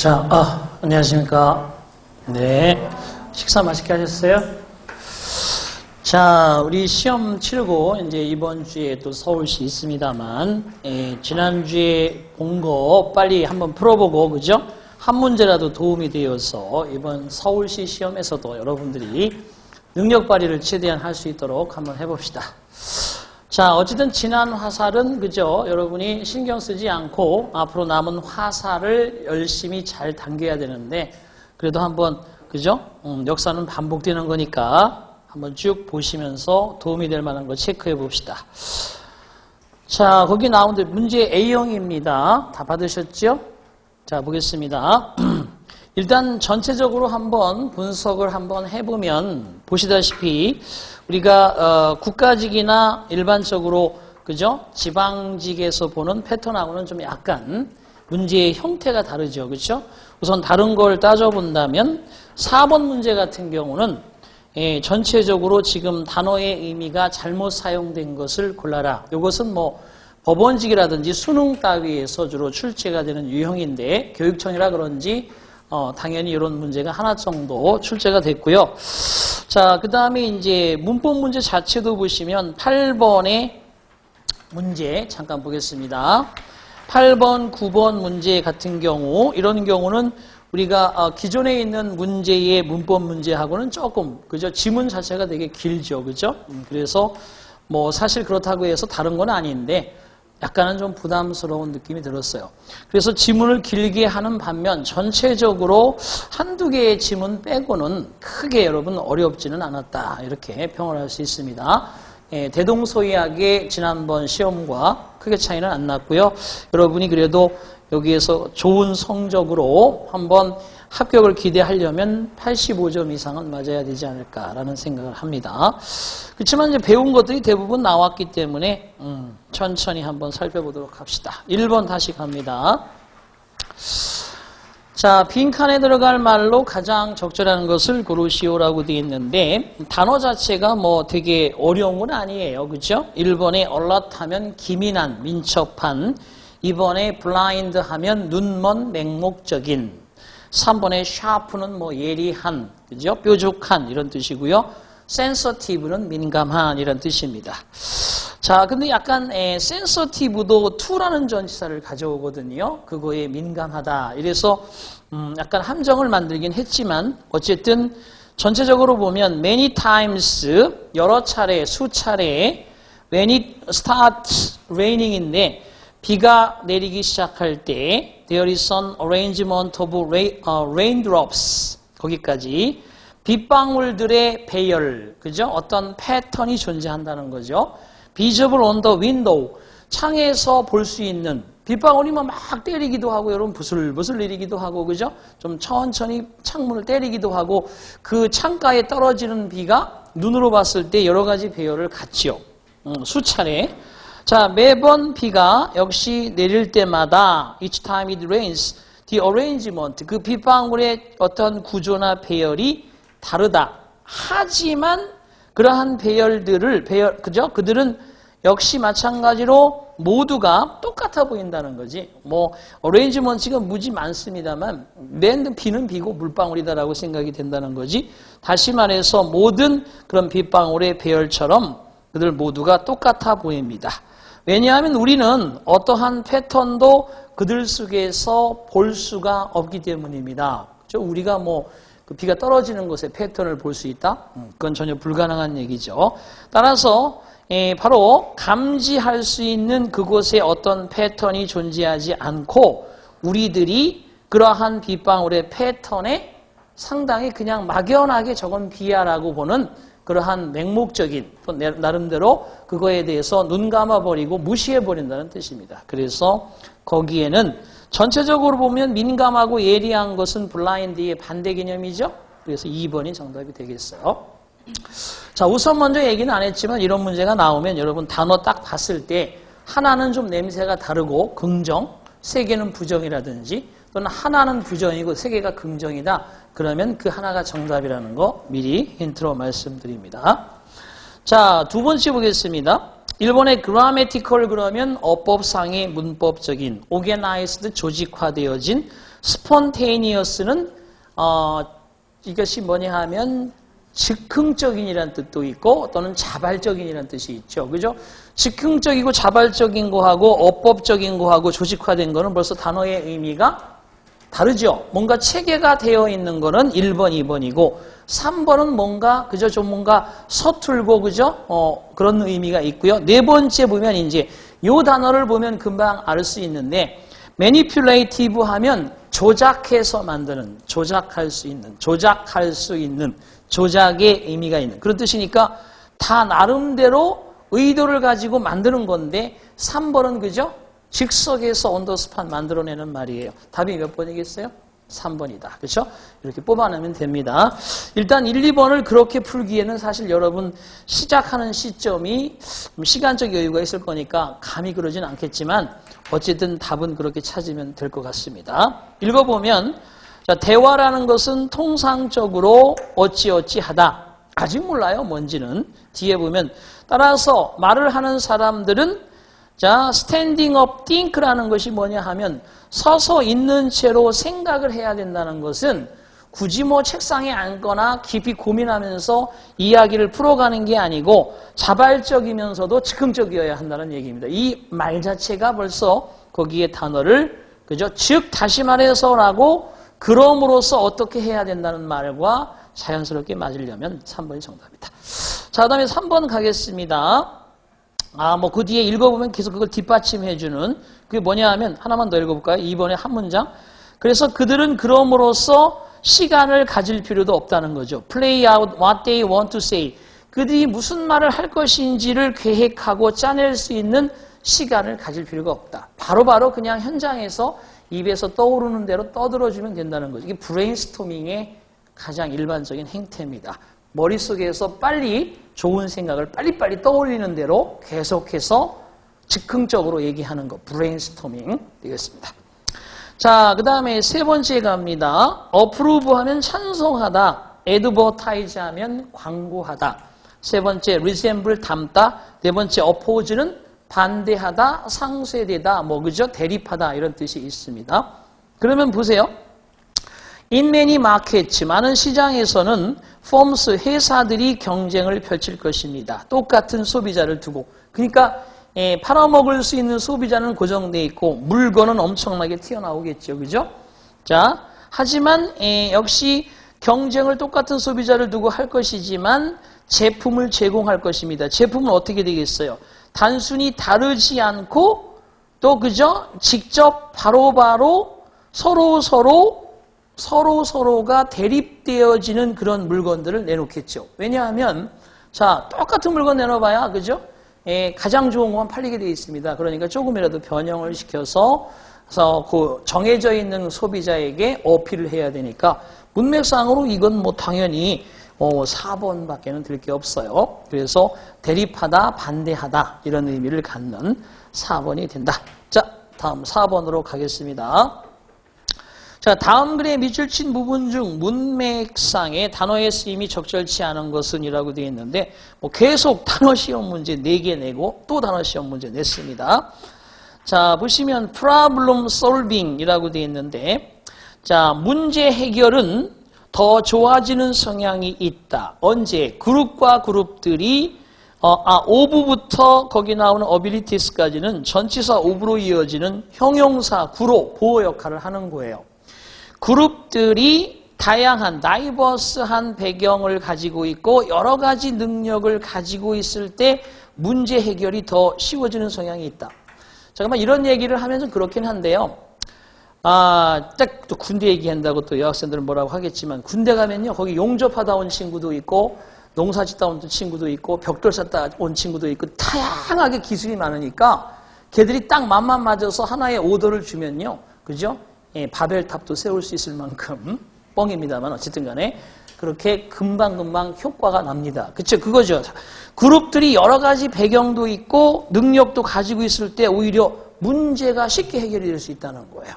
자, 안녕하십니까. 네. 식사 맛있게 하셨어요? 자, 우리 시험 치르고, 이제 이번 주에 또 서울시 있습니다만, 지난주에 본 거 빨리 한번 풀어보고, 그죠? 한 문제라도 도움이 되어서, 이번 서울시 시험에서도 여러분들이 능력 발휘를 최대한 할 수 있도록 한번 해봅시다. 자, 어쨌든 지난 화살은 그죠? 여러분이 신경 쓰지 않고 앞으로 남은 화살을 열심히 잘 당겨야 되는데 그래도 한번 그죠? 역사는 반복되는 거니까 한번 쭉 보시면서 도움이 될 만한 거 체크해 봅시다. 자, 거기 나온 문제 A형입니다. 다 받으셨죠? 자, 보겠습니다. 일단 전체적으로 한번 분석을 한번 해보면 보시다시피 우리가 국가직이나 일반적으로 그죠? 지방직에서 보는 패턴하고는 좀 약간 문제의 형태가 다르죠. 그렇죠? 우선 다른 걸 따져본다면 4번 문제 같은 경우는 전체적으로 지금 단어의 의미가 잘못 사용된 것을 골라라. 이것은 뭐 법원직이라든지 수능 따위에서 주로 출제가 되는 유형인데 교육청이라 그런지 당연히 이런 문제가 하나 정도 출제가 됐고요. 자, 그 다음에 이제 문법 문제 자체도 보시면 8번의 문제 잠깐 보겠습니다. 8번, 9번 문제 같은 경우 이런 경우는 우리가 기존에 있는 문제의 문법 문제하고는 조금 그죠? 지문 자체가 되게 길죠. 그죠? 그래서 뭐 사실 그렇다고 해서 다른 건 아닌데 약간은 좀 부담스러운 느낌이 들었어요. 그래서 지문을 길게 하는 반면 전체적으로 한두 개의 지문 빼고는 크게 여러분 어렵지는 않았다. 이렇게 평을 할 수 있습니다. 대동소이하게 지난번 시험과 크게 차이는 안 났고요. 여러분이 그래도 여기에서 좋은 성적으로 한번 합격을 기대하려면 85점 이상은 맞아야 되지 않을까라는 생각을 합니다. 그렇지만 이제 배운 것들이 대부분 나왔기 때문에 천천히 한번 살펴보도록 합시다. 1번 다시 갑니다. 자, 빈칸에 들어갈 말로 가장 적절한 것을 고르시오라고 되어 있는데 단어 자체가 뭐 되게 어려운 건 아니에요. 그죠? 1번에 alert 하면 기민한, 민첩한, 2번에 blind 하면 눈먼, 맹목적인, 3번에 sharp는 뭐 예리한, 그죠? 뾰족한 이런 뜻이고요. sensitive는 민감한 이런 뜻입니다. 자, 근데 약간 sensitive도 to라는 전치사를 가져오거든요. 그거에 민감하다. 이래서 약간 함정을 만들긴 했지만 어쨌든 전체적으로 보면 many times 여러 차례, 수차례 when it starts raining인데 비가 내리기 시작할 때 there is an arrangement of raindrops 거기까지 빗방울들의 배열, 그죠? 어떤 패턴이 존재한다는 거죠. visible on the window 창에서 볼 수 있는 빗방울이 막 때리기도 하고 여러분 부슬부슬 내리기도 하고 그죠? 좀 천천히 창문을 때리기도 하고 그 창가에 떨어지는 비가 눈으로 봤을 때 여러 가지 배열을 갖지요. 수차례. 자, 매번 비가 역시 내릴 때마다 each time it rains, the arrangement, 그 빗방울의 어떤 구조나 배열이 다르다. 하지만 그러한 배열들을 그죠? 그들은 역시 마찬가지로 모두가 똑같아 보인다는 거지. 뭐 arrangement가 무지 많습니다만 맨 비는 비고 물방울이다라고 생각이 된다는 거지. 다시 말해서 모든 그런 빗방울의 배열처럼 그들 모두가 똑같아 보입니다. 왜냐하면 우리는 어떠한 패턴도 그들 속에서 볼 수가 없기 때문입니다. 그렇죠? 우리가 뭐 그 비가 떨어지는 곳의 패턴을 볼 수 있다? 그건 전혀 불가능한 얘기죠. 따라서 바로 감지할 수 있는 그곳에 어떤 패턴이 존재하지 않고 우리들이 그러한 빗방울의 패턴에 상당히 그냥 막연하게 저건 비야라고 보는 그러한 맹목적인 나름대로 그거에 대해서 눈 감아버리고 무시해버린다는 뜻입니다. 그래서 거기에는 전체적으로 보면 민감하고 예리한 것은 블라인드의 반대 개념이죠. 그래서 2번이 정답이 되겠어요. 자, 우선 먼저 얘기는 안 했지만 이런 문제가 나오면 여러분 단어 딱 봤을 때 하나는 좀 냄새가 다르고 긍정, 세 개는 부정이라든지 또는 하나는 부정이고 세 개가 긍정이다. 그러면 그 하나가 정답이라는 거 미리 힌트로 말씀드립니다. 자, 두 번째 보겠습니다. 일본의 grammatical 그러면 어법상의 문법적인 organized 조직화되어진 spontaneous는 이것이 뭐냐 하면 즉흥적인이라는 뜻도 있고 또는 자발적인이라는 뜻이 있죠. 그죠? 즉흥적이고 자발적인 거하고 어법적인 거하고 조직화된 거는 벌써 단어의 의미가 다르죠. 뭔가 체계가 되어 있는 거는 1번, 2번이고 3번은 뭔가 그저 좀 뭔가 서툴고 그죠? 그런 의미가 있고요. 네 번째 보면 이제 요 단어를 보면 금방 알 수 있는데 manipulative 하면 조작해서 만드는, 조작할 수 있는, 조작의 의미가 있는 그런 뜻이니까 다 나름대로 의도를 가지고 만드는 건데 3번은 그죠? 즉석에서 온더스팟 만들어내는 말이에요. 답이 몇 번이겠어요? 3번이다. 그렇죠? 이렇게 뽑아내면 됩니다. 일단 1, 2번을 그렇게 풀기에는 사실 여러분 시작하는 시점이 시간적 여유가 있을 거니까 감히 그러진 않겠지만 어쨌든 답은 그렇게 찾으면 될 것 같습니다. 읽어보면 자, 대화라는 것은 통상적으로 어찌어찌하다. 아직 몰라요. 뭔지는. 뒤에 보면 따라서 말을 하는 사람들은 자, standing up think라는 것이 뭐냐 하면 서서 있는 채로 생각을 해야 된다는 것은 굳이 뭐 책상에 앉거나 깊이 고민하면서 이야기를 풀어가는 게 아니고 자발적이면서도 즉흥적이어야 한다는 얘기입니다. 이 말 자체가 벌써 거기에 단어를 그죠? 즉 다시 말해서라고 그럼으로써 어떻게 해야 된다는 말과 자연스럽게 맞으려면 3번이 정답이다. 자, 그다음에 3번 가겠습니다. 뭐 그 뒤에 읽어보면 계속 그걸 뒷받침해주는 그게 뭐냐 하면 하나만 더 읽어볼까요? 2번에 한 문장. 그래서 그들은 그럼으로써 시간을 가질 필요도 없다는 거죠. Play out what they want to say. 그들이 무슨 말을 할 것인지를 계획하고 짜낼 수 있는 시간을 가질 필요가 없다. 바로바로 그냥 현장에서 입에서 떠오르는 대로 떠들어주면 된다는 거죠. 이게 브레인스토밍의 가장 일반적인 행태입니다. 머릿속에서 빨리 좋은 생각을 빨리빨리 떠올리는 대로 계속해서 즉흥적으로 얘기하는 거, 브레인스토밍 되겠습니다. 자, 그 다음에 세 번째 갑니다. approve 하면 찬성하다, advertise 하면 광고하다. 세 번째 resemble 닮다, 네 번째 oppose는 반대하다, 상쇄되다, 뭐 그죠? 대립하다 이런 뜻이 있습니다. 그러면 보세요. In many markets, 많은 시장에서는 firms, 회사들이 경쟁을 펼칠 것입니다. 똑같은 소비자를 두고. 그러니까 팔아먹을 수 있는 소비자는 고정되어 있고 물건은 엄청나게 튀어나오겠죠. 그죠? 자, 하지만 역시 경쟁을 똑같은 소비자를 두고 할 것이지만 제품을 제공할 것입니다. 제품은 어떻게 되겠어요? 단순히 다르지 않고 또 그죠? 직접 바로바로 서로가 대립되어지는 그런 물건들을 내놓겠죠. 왜냐하면 자, 똑같은 물건 내놓아봐야 그죠? 가장 좋은 것만 팔리게 되어 있습니다. 그러니까 조금이라도 변형을 시켜서 그 정해져 있는 소비자에게 어필을 해야 되니까 문맥상으로 이건 뭐 당연히 4번밖에는 될 게 없어요. 그래서 대립하다, 반대하다 이런 의미를 갖는 4번이 된다. 자, 다음 4번으로 가겠습니다. 자, 다음 글의 밑줄 친 부분 중 문맥상의 단어의 쓰임이 적절치 않은 것은 이라고 되어 있는데 계속 단어 시험 문제 4개 내고 또 단어 시험 문제 냈습니다. 자, 보시면 problem solving 이라고 되어 있는데 자, 문제 해결은 더 좋아지는 성향이 있다. 언제? 그룹과 그룹들이 of부터 거기 나오는 abilities까지는 전치사 of로 이어지는 형용사 구로 보호 역할을 하는 거예요. 그룹들이 다양한 다이버스한 배경을 가지고 있고 여러 가지 능력을 가지고 있을 때 문제 해결이 더 쉬워지는 성향이 있다. 잠깐만 이런 얘기를 하면서 그렇긴 한데요. 딱 또 군대 얘기한다고 또 여학생들은 뭐라고 하겠지만 군대 가면요 거기 용접하다 온 친구도 있고 농사 짓다 온 친구도 있고 벽돌 쌓다 온 친구도 있고 다양하게 기술이 많으니까 걔들이 딱 맘만 맞아서 하나의 오더를 주면요. 그죠? 바벨탑도 세울 수 있을 만큼 뻥입니다만 어쨌든 간에 그렇게 금방금방 효과가 납니다. 그쵸? 그거죠. 그룹들이 여러 가지 배경도 있고 능력도 가지고 있을 때 오히려 문제가 쉽게 해결이 될 수 있다는 거예요.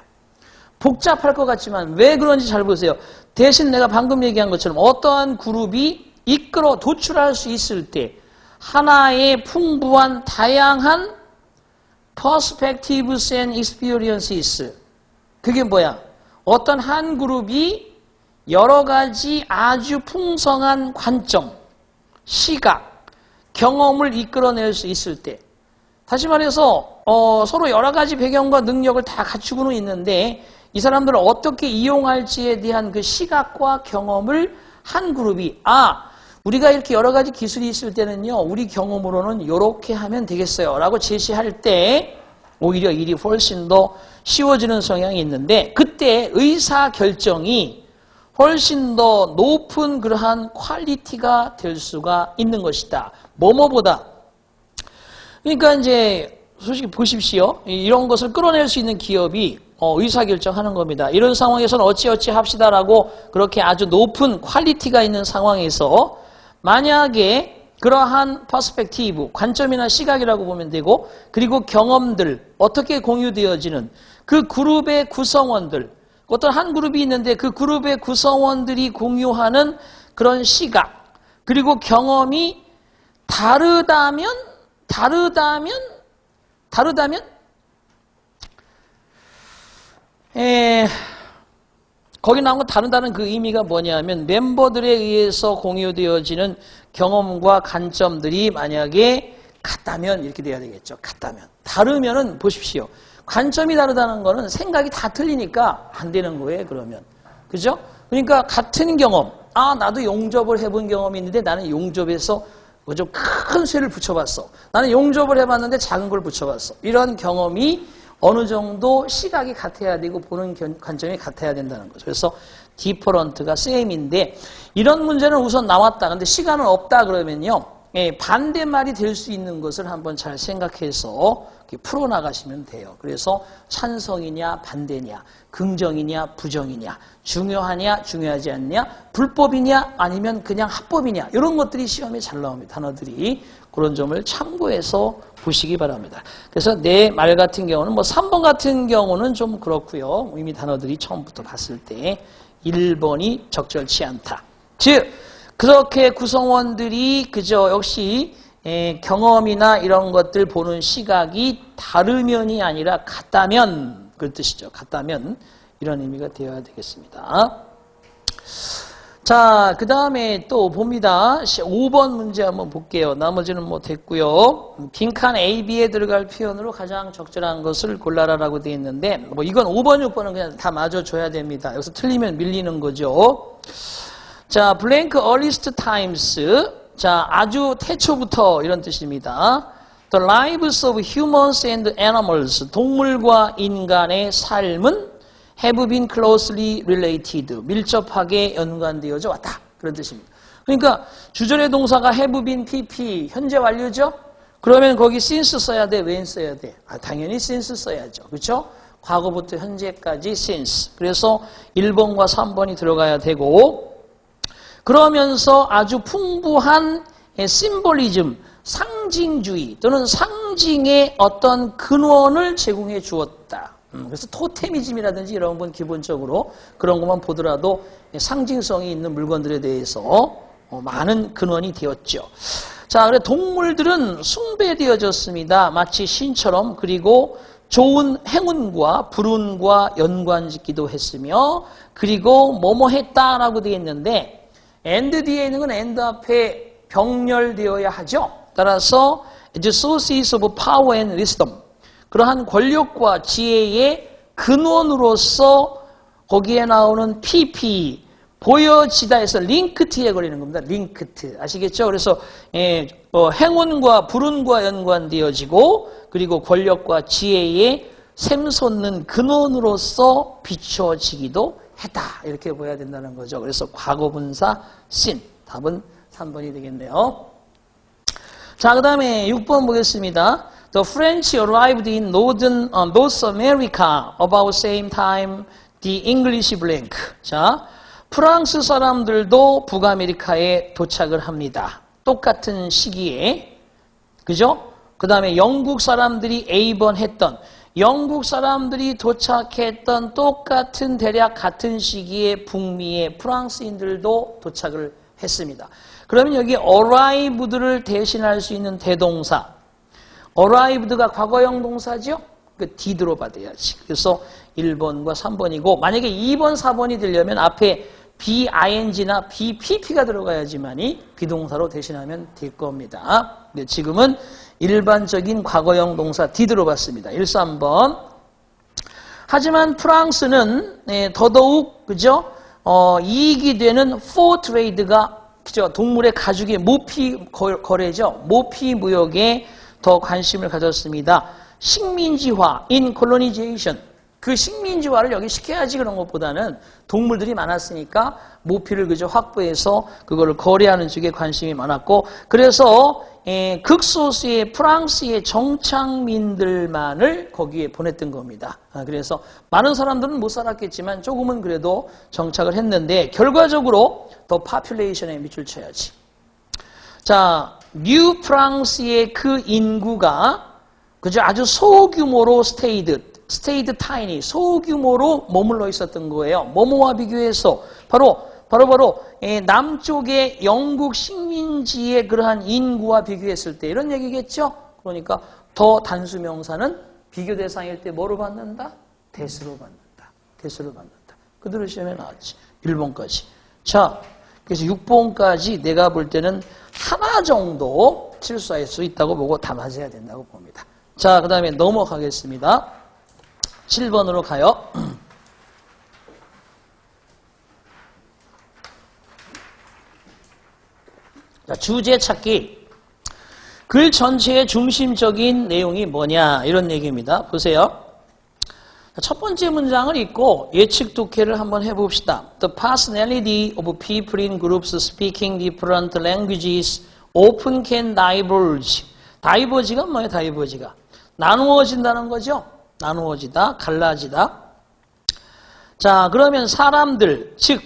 복잡할 것 같지만 왜 그런지 잘 보세요. 대신 내가 방금 얘기한 것처럼 어떠한 그룹이 이끌어 도출할 수 있을 때 하나의 풍부한 다양한 perspectives and experiences 그게 뭐야? 어떤 한 그룹이 여러 가지 아주 풍성한 관점, 시각, 경험을 이끌어낼 수 있을 때, 다시 말해서 서로 여러 가지 배경과 능력을 다 갖추고는 있는데 이 사람들을 어떻게 이용할지에 대한 그 시각과 경험을 한 그룹이 우리가 이렇게 여러 가지 기술이 있을 때는요, 우리 경험으로는 이렇게 하면 되겠어요 라고 제시할 때 오히려 일이 훨씬 더 쉬워지는 성향이 있는데, 그때 의사결정이 훨씬 더 높은 그러한 퀄리티가 될 수가 있는 것이다. 뭐뭐보다. 그러니까 이제 솔직히 보십시오. 이런 것을 끌어낼 수 있는 기업이 의사결정하는 겁니다. 이런 상황에서는 어찌어찌 합시다라고 그렇게 아주 높은 퀄리티가 있는 상황에서 만약에 그러한 퍼스펙티브, 관점이나 시각이라고 보면 되고, 그리고 경험들, 어떻게 공유되어지는 그 그룹의 구성원들, 어떤 한 그룹이 있는데 그 그룹의 구성원들이 공유하는 그런 시각, 그리고 경험이 다르다면 거기 나온 건 다르다는 그 의미가 뭐냐면 멤버들에 의해서 공유되어지는 경험과 관점들이 만약에 같다면 이렇게 돼야 되겠죠. 같다면. 다르면은 보십시오. 관점이 다르다는 거는 생각이 다 틀리니까 안 되는 거예요, 그러면. 그죠? 그러니까 같은 경험. 나도 용접을 해본 경험이 있는데 나는 용접에서 좀 큰 쇠를 붙여봤어. 나는 용접을 해봤는데 작은 걸 붙여봤어. 이런 경험이 어느 정도 시각이 같아야 되고 보는 관점이 같아야 된다는 거죠. 그래서 디퍼런트가 세임인데 이런 문제는 우선 나왔다. 근데 시간은 없다 그러면요. 반대말이 될 수 있는 것을 한번 잘 생각해서 풀어나가시면 돼요. 그래서 찬성이냐 반대냐, 긍정이냐 부정이냐, 중요하냐 중요하지 않냐, 불법이냐 아니면 그냥 합법이냐, 이런 것들이 시험에 잘 나옵니다. 단어들이. 그런 점을 참고해서 보시기 바랍니다. 그래서 내 말 같은 경우는 3번 같은 경우는 좀 그렇고요. 이미 단어들이 처음부터 봤을 때 1번이 적절치 않다. 즉 그렇게 구성원들이 그저 역시 경험이나 이런 것들 보는 시각이 다르면이 아니라 같다면, 그런 뜻이죠. 같다면 이런 의미가 되어야 되겠습니다. 자, 그 다음에 또 봅니다. 5번 문제 한번 볼게요. 나머지는 됐고요. 빈칸 A, B에 들어갈 표현으로 가장 적절한 것을 골라라라고 되어 있는데 이건 5번, 6번은 그냥 다 맞아줘야 됩니다. 여기서 틀리면 밀리는 거죠. 자, blank earliest times. 자, 아주 태초부터 이런 뜻입니다. The lives of humans and animals. 동물과 인간의 삶은 have been closely related. 밀접하게 연관되어져 왔다. 그런 뜻입니다. 그러니까 주절의 동사가 have been PP. 현재 완료죠? 그러면 거기 since 써야 돼? when 써야 돼? 당연히 since 써야죠. 그렇죠? 과거부터 현재까지 since. 그래서 1번과 3번이 들어가야 되고, 그러면서 아주 풍부한 심볼리즘, 상징주의 또는 상징의 어떤 근원을 제공해 주었다. 그래서 토테미즘이라든지 이런 건 기본적으로 그런 것만 보더라도 상징성이 있는 물건들에 대해서 많은 근원이 되었죠. 자, 그래 동물들은 숭배되어졌습니다. 마치 신처럼. 그리고 좋은 행운과 불운과 연관짓기도 했으며, 그리고 뭐뭐 했다라고 되어 있는데 and 뒤에 있는 건 and 앞에 병렬되어야 하죠. 따라서 the sources of power and wisdom. 그러한 권력과 지혜의 근원으로서 거기에 나오는 PP, 보여지다 해서 링크트에 걸리는 겁니다. 링크트. 아시겠죠? 그래서 행운과 불운과 연관되어지고, 그리고 권력과 지혜의 샘솟는 근원으로서 비춰지기도 했다. 이렇게 보여야 된다는 거죠. 그래서 과거분사 sin. 답은 3번이 되겠네요. 자, 그 다음에 6번 보겠습니다. The French arrived in North America about same time the English blank. 자, 프랑스 사람들도 북아메리카에 도착을 합니다. 똑같은 시기에. 그죠? 그 다음에 영국 사람들이 A번 했던, 영국 사람들이 도착했던 똑같은 대략 같은 시기에 북미의 프랑스인들도 도착을 했습니다. 그러면 여기 arrived를 대신할 수 있는 대동사, arrived가 과거형 동사죠? 그 did로 받아야지. 그래서 1번과 3번이고 만약에 2번, 4번이 되려면 앞에 BING나 BPP가 들어가야지만이 비동사로 대신하면 될 겁니다. 네, 지금은 일반적인 과거형 동사 D 들어봤습니다. 1, 3번. 하지만 프랑스는 더더욱 그죠? 이익이 되는 포 트레이드가 그죠? 동물의 가죽의 모피 거래죠. 모피 무역에 더 관심을 가졌습니다. 식민지화, in colonization. 그 식민지화를 여기 시켜야지 그런 것보다는 동물들이 많았으니까 모피를 그저 확보해서 그거를 거래하는 쪽에 관심이 많았고 그래서 극소수의 프랑스의 정착민들만을 거기에 보냈던 겁니다. 그래서 많은 사람들은 못 살았겠지만 조금은 그래도 정착을 했는데 결과적으로 더 파퓰레이션에 밑줄 쳐야지. 자, 뉴 프랑스의 그 인구가 그저 아주 소규모로 스테이드 타이니 소규모로 머물러 있었던 거예요. 뭐뭐와 비교해서 바로 남쪽의 영국 식민지의 그러한 인구와 비교했을 때 이런 얘기겠죠. 그러니까 더 단수 명사는 비교 대상일 때 뭐로 받는다? 대수로 받는다. 대수로 받는다. 그대로 시험에 나왔지. 1번까지. 자, 그래서 6번까지 내가 볼 때는 하나 정도 실수할 수 있다고 보고 다 맞아야 된다고 봅니다. 자, 그 다음에 넘어가겠습니다. 7번으로 가요. 자, 주제 찾기. 글 전체의 중심적인 내용이 뭐냐 이런 얘기입니다. 보세요. 첫 번째 문장을 읽고 예측 독해를 한번 해봅시다. The personality of people in groups speaking different languages often can diverge. 다이버지가 뭐예요? 다이버지가 나누어진다는 거죠. 나누어지다, 갈라지다. 자, 그러면 사람들, 즉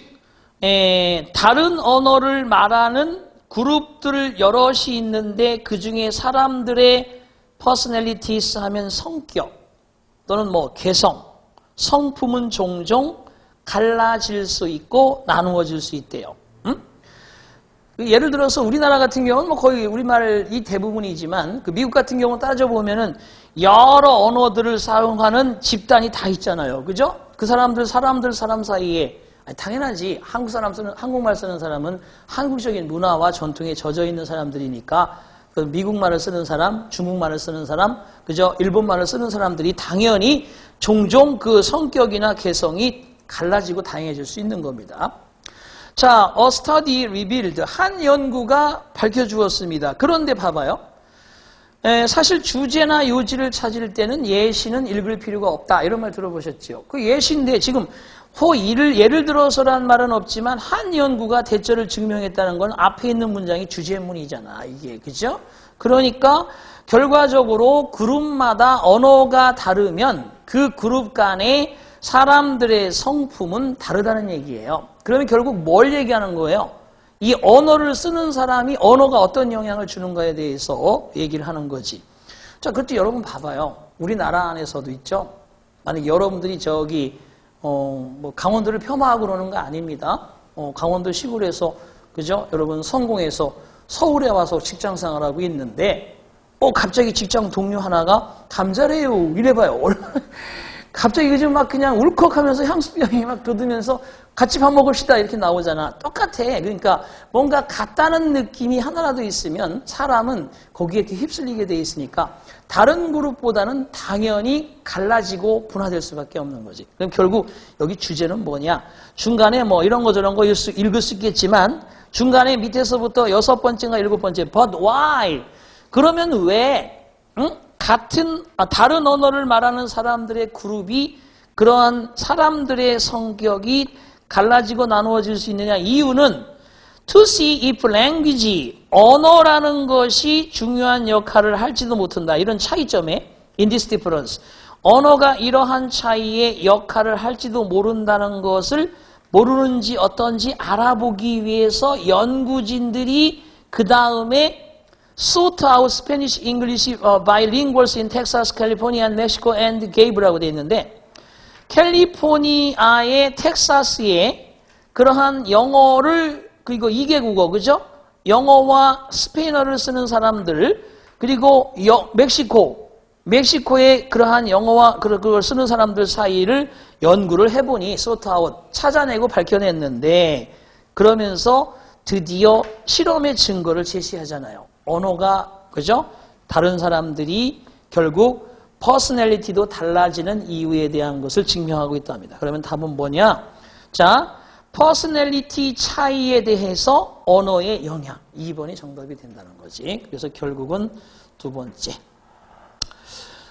다른 언어를 말하는 그룹들 여럿이 있는데 그 중에 사람들의 personalities 하면 성격 또는 뭐 개성, 성품은 종종 갈라질 수 있고 나누어질 수 있대요. 응? 예를 들어서 우리나라 같은 경우는 뭐 거의 우리말이 대부분이지만 그 미국 같은 경우는 따져보면은 여러 언어들을 사용하는 집단이 다 있잖아요. 그죠? 그 사람 사이에 당연하지. 한국말 쓰는 사람은 한국적인 문화와 전통에 젖어 있는 사람들이니까 그 미국말을 쓰는 사람, 중국말을 쓰는 사람, 그죠? 일본말을 쓰는 사람들이 당연히 종종 그 성격이나 개성이 갈라지고 다양해질 수 있는 겁니다. 자, a study revealed. 한 연구가 밝혀주었습니다. 그런데 봐봐요. 사실 주제나 요지를 찾을 때는 예시는 읽을 필요가 없다. 이런 말 들어보셨죠? 그 예시인데 지금 예를 들어서란 말은 없지만 한 연구가 대처를 증명했다는 건 앞에 있는 문장이 주제문이잖아. 이게 그죠? 그러니까 결과적으로 그룹마다 언어가 다르면 그 그룹 간의 사람들의 성품은 다르다는 얘기예요. 그러면 결국 뭘 얘기하는 거예요? 이 언어를 쓰는 사람이 언어가 어떤 영향을 주는가에 대해서 얘기를 하는 거지. 자, 그때 여러분 봐봐요. 우리나라 안에서도 있죠. 만약 여러분들이 뭐 강원도를 폄하하고 그러는 거 아닙니다. 강원도 시골에서 그죠? 여러분 성공해서 서울에 와서 직장 생활하고 있는데 갑자기 직장 동료 하나가 감자래요. 이래봐요. 갑자기 요즘 막 그냥 울컥하면서 향수병이 막 돋으면서 같이 밥 먹읍시다 이렇게 나오잖아. 똑같아. 그러니까 뭔가 같다는 느낌이 하나라도 있으면 사람은 거기에 이렇게 휩쓸리게 돼 있으니까 다른 그룹보다는 당연히 갈라지고 분화될 수밖에 없는 거지. 그럼 결국 여기 주제는 뭐냐? 중간에 뭐 이런 거 저런 거 읽을 수 있겠지만 중간에 밑에서부터 6번째인가 7번째 but why? 그러면 왜? 응? 다른 언어를 말하는 사람들의 그룹이 그러한 사람들의 성격이 갈라지고 나누어질 수 있느냐? 이유는 to see if language, 언어라는 것이 중요한 역할을 할지도 못한다. 이런 차이점에 in this difference, 언어가 이러한 차이의 역할을 할지도 모른다는 것을 모르는지 어떤지 알아보기 위해서 연구진들이 그 다음에 sought out Spanish, English bilinguals in Texas, California, and Mexico and gave라고 되어 있는데 캘리포니아의 텍사스에 그러한 영어를 그리고 2개국어 그죠? 영어와 스페인어를 쓰는 사람들 그리고 멕시코 멕시코의 그러한 영어와 그걸 쓰는 사람들 사이를 연구를 해보니 소트아웃 찾아내고 밝혀냈는데 그러면서 드디어 실험의 증거를 제시하잖아요. 언어가 그죠? 다른 사람들이 결국 퍼스널리티도 달라지는 이유에 대한 것을 증명하고 있답니다. 그러면 답은 뭐냐? 자, 퍼스널리티 차이에 대해서 언어의 영향. 2번이 정답이 된다는 거지. 그래서 결국은 두 번째.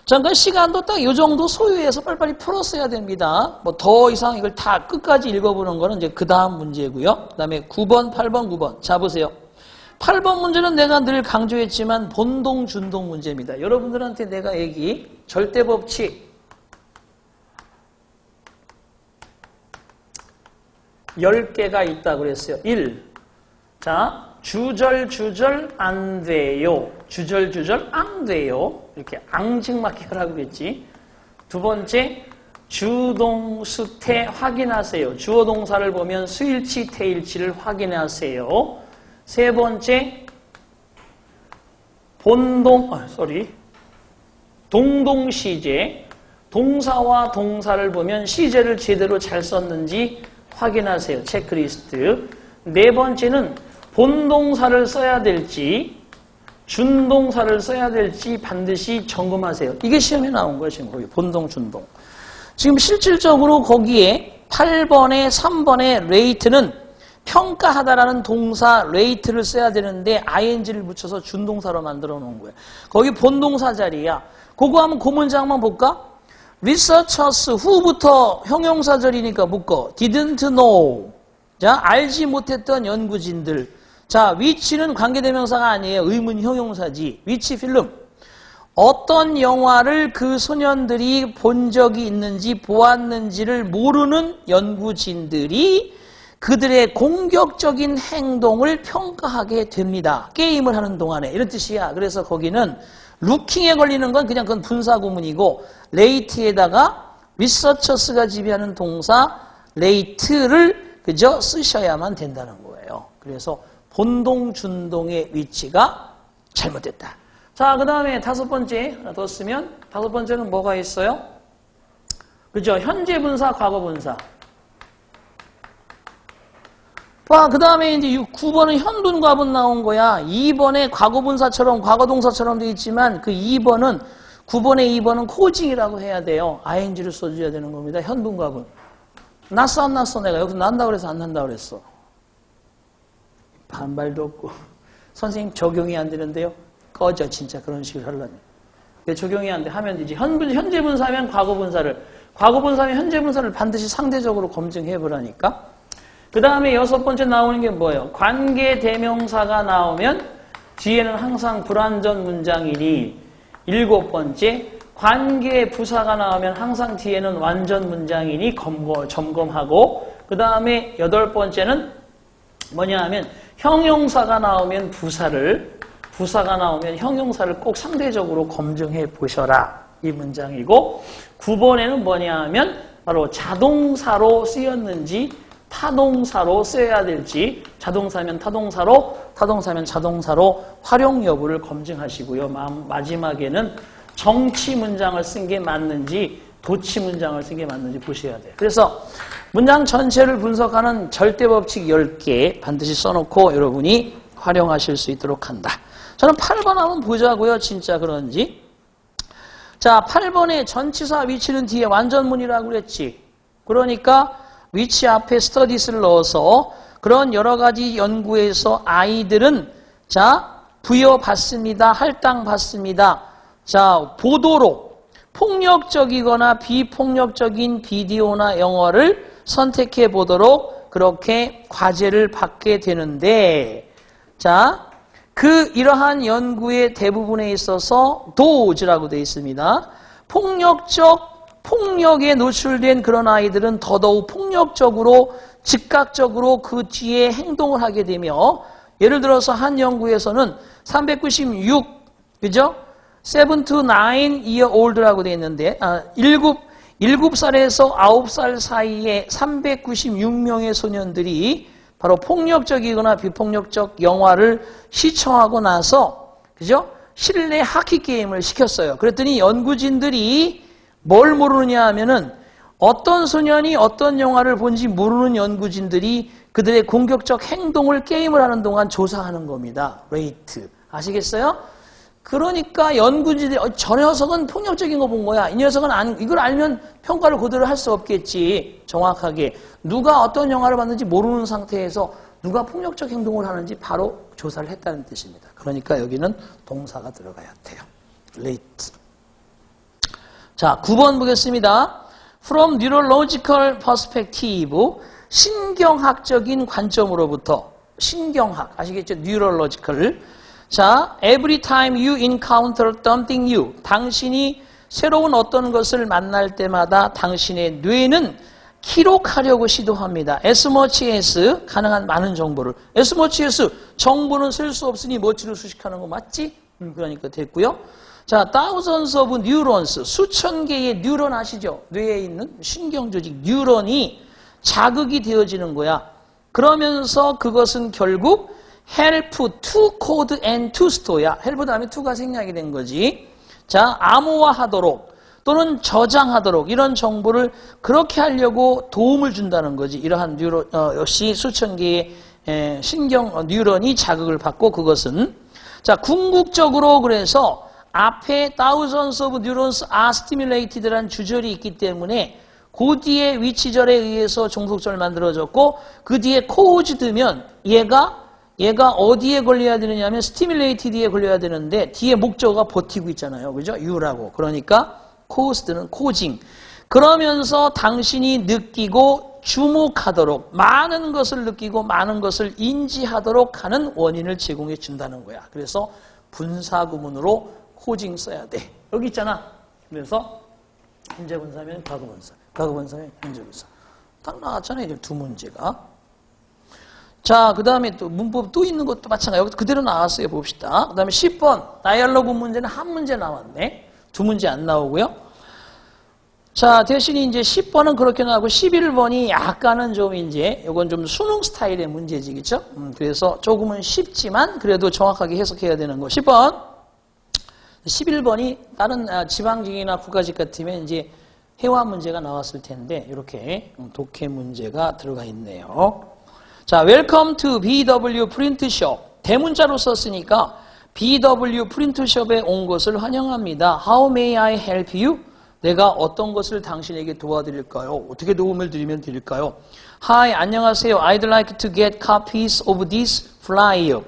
잠깐 시간도 딱 이 정도 소요해서 빨리빨리 풀었어야 됩니다. 뭐 더 이상 이걸 다 끝까지 읽어보는 거는 이제 그 다음 문제고요. 그 다음에 9번, 8번, 9번. 자, 보세요. 8번 문제는 내가 늘 강조했지만 본동, 준동 문제입니다. 여러분들한테 내가 얘기, 절대법칙 10개가 있다고 그랬어요. 1. 자, 주절 안 돼요. 주절 안 돼요. 이렇게 앙증맞게 하라고 그랬지. 두 번째, 주동, 수태 확인하세요. 주어 동사를 보면 수일치, 태일치를 확인하세요. 세 번째, 동동시제. 동사와 동사를 보면 시제를 제대로 잘 썼는지 확인하세요. 체크리스트. 네 번째는 본동사를 써야 될지 준동사를 써야 될지 반드시 점검하세요. 이게 시험에 나온 거예요. 지금 거기 본동, 준동. 지금 실질적으로 거기에 8번에 3번의 레이트는 평가하다라는 동사 레이트를 써야 되는데 ing를 붙여서 준동사로 만들어 놓은 거예요. 거기 본동사 자리야. 그거 하면 그 문장만 볼까? Researchers who부터 형용사절이니까 묶어. Didn't know. 자, 알지 못했던 연구진들. 자, which는 관계대명사가 아니에요. 의문 형용사지. which film. 어떤 영화를 그 소년들이 본 적이 있는지 보았는지를 모르는 연구진들이 그들의 공격적인 행동을 평가하게 됩니다. 게임을 하는 동안에. 이런 뜻이야. 그래서 거기는 루킹에 걸리는 건 그냥 그건 분사구문이고 레이트에다가 리서처스가 지배하는 동사 레이트를 그저 쓰셔야만 된다는 거예요. 그래서 본동, 준동의 위치가 잘못됐다. 자, 그 다음에 다섯 번째 하나 더 쓰면 다섯 번째는 뭐가 있어요? 그죠? 현재 분사, 과거 분사. 봐, 그 다음에 이제 9번은 현분, 과분 나온 거야. 2번에 과거분사처럼, 과거동사처럼 돼 있지만 그 2번은, 9번에 2번은 코징이라고 해야 돼요. ing를 써줘야 되는 겁니다. 현분, 과분. 났어, 안 났어? 내가 여기서 난다고 그래서 안 난다고 그랬어. 반발도 없고. 선생님 적용이 안 되는데요? 꺼져, 진짜 그런 식으로 하려면. 왜 적용이 안 돼? 하면 되지. 현재 분사면 과거분사를, 과거분사면 현재 분사를 반드시 상대적으로 검증해 보라니까. 그 다음에 여섯 번째 나오는 게 뭐예요? 관계대명사가 나오면 뒤에는 항상 불완전 문장이니. 일곱 번째, 관계부사가 나오면 항상 뒤에는 완전 문장이니 점검하고. 그 다음에 여덟 번째는 뭐냐 하면 형용사가 나오면 부사가 나오면 형용사를 꼭 상대적으로 검증해 보셔라. 이 문장이고. 9번에는 뭐냐 하면 바로 자동사로 쓰였는지 타동사로 써야 될지, 자동사면 타동사로, 타동사면 자동사로 활용 여부를 검증하시고요. 마지막에는 정치 문장을 쓴 게 맞는지 도치 문장을 쓴 게 맞는지 보셔야 돼요. 그래서 문장 전체를 분석하는 절대법칙 10개 반드시 써놓고 여러분이 활용하실 수 있도록 한다. 저는 8번 한번 보자고요. 진짜 그런지. 자, 8번에 전치사 위치는 뒤에 완전문이라고 그랬지. 그러니까 위치 앞에 스터디스를 넣어서 그런 여러 가지 연구에서 아이들은 자, 부여받습니다. 할당받습니다. 자, 보도로 폭력적이거나 비폭력적인 비디오나 영화를 선택해 보도록 그렇게 과제를 받게 되는데 자, 이러한 연구의 대부분에 있어서 도즈라고 되어 있습니다. 폭력에 노출된 그런 아이들은 더더욱 폭력적으로 즉각적으로 그 뒤에 행동을 하게 되며 예를 들어서 한 연구에서는 396 그죠? 7 to 9 year old라고 되어 있는데 7살에서 9살 사이에 396명의 소년들이 바로 폭력적이거나 비폭력적 영화를 시청하고 나서 그죠? 실내 하키 게임을 시켰어요. 그랬더니 연구진들이 뭘 모르느냐 하면은 어떤 소년이 어떤 영화를 본지 모르는 연구진들이 그들의 공격적 행동을 게임을 하는 동안 조사하는 겁니다. 레이트. 아시겠어요? 그러니까 연구진들이 저 녀석은 폭력적인 거 본 거야. 이 녀석은 이걸 알면 평가를 그대로 할 수 없겠지. 정확하게. 누가 어떤 영화를 봤는지 모르는 상태에서 누가 폭력적 행동을 하는지 바로 조사를 했다는 뜻입니다. 그러니까 여기는 동사가 들어가야 돼요. 레이트. 자, 9번 보겠습니다. From neurological perspective, 신경학적인 관점으로부터, 신경학, 아시겠죠? neurological. 자, every time you encounter something new, 당신이 새로운 어떤 것을 만날 때마다 당신의 뇌는 기록하려고 시도합니다. as much as, 가능한 많은 정보를. as much as, 정보는 셀 수 없으니 much를 수식하는 거 맞지? 그러니까 됐고요. 자, thousands of neurons, 수천 개의 뉴런 아시죠? 뇌에 있는 신경조직 뉴런이 자극이 되어지는 거야. 그러면서 그것은 결국 help to code and to store야. help 다음에 to가 생략이 된 거지. 자, 암호화하도록 또는 저장하도록 이런 정보를 그렇게 하려고 도움을 준다는 거지. 이러한 뉴런, 역시 수천 개의 신경 뉴런이 자극을 받고 그것은 자, 궁극적으로 그래서 앞에 thousands of neurons are stimulated라는 주절이 있기 때문에 그 뒤에 위치절에 의해서 종속절 만들어졌고 그 뒤에 caused면 얘가 어디에 걸려야 되느냐 하면 stimulated에 걸려야 되는데 뒤에 목적어가 버티고 있잖아요. 그죠? you라고. 그러니까 caused는 causing. 그러면서 당신이 느끼고 주목하도록 많은 것을 느끼고 많은 것을 인지하도록 하는 원인을 제공해 준다는 거야. 그래서 분사구문으로 causing 써야 돼. 여기 있잖아. 그래서 현재분사면 과거분사, 과거분사면 현재분사. 딱 나왔잖아요. 이제 두 문제가. 자, 그 다음에 또 문법 또 있는 것도 마찬가지. 여기 그대로 나왔어요. 봅시다. 그 다음에 10번. 다이얼로그 문제는 한 문제 나왔네. 두 문제 안 나오고요. 자, 대신에 이제 10번은 그렇게 나오고 11번이 약간은 좀 이제 이건 좀 수능 스타일의 문제지, 그렇죠? 그래서 조금은 쉽지만 그래도 정확하게 해석해야 되는 거. 10번. 11번이 다른 지방직이나 국가직 같으면 이제 회화 문제가 나왔을 텐데 이렇게 독해 문제가 들어가 있네요. 자, Welcome to BW 프린트숍. 대문자로 썼으니까 BW 프린트숍에 온 것을 환영합니다. How may I help you? 내가 어떤 것을 당신에게 도와드릴까요? 어떻게 도움을 드리면 될까요? Hi, 안녕하세요. I'd like to get copies of this flyer.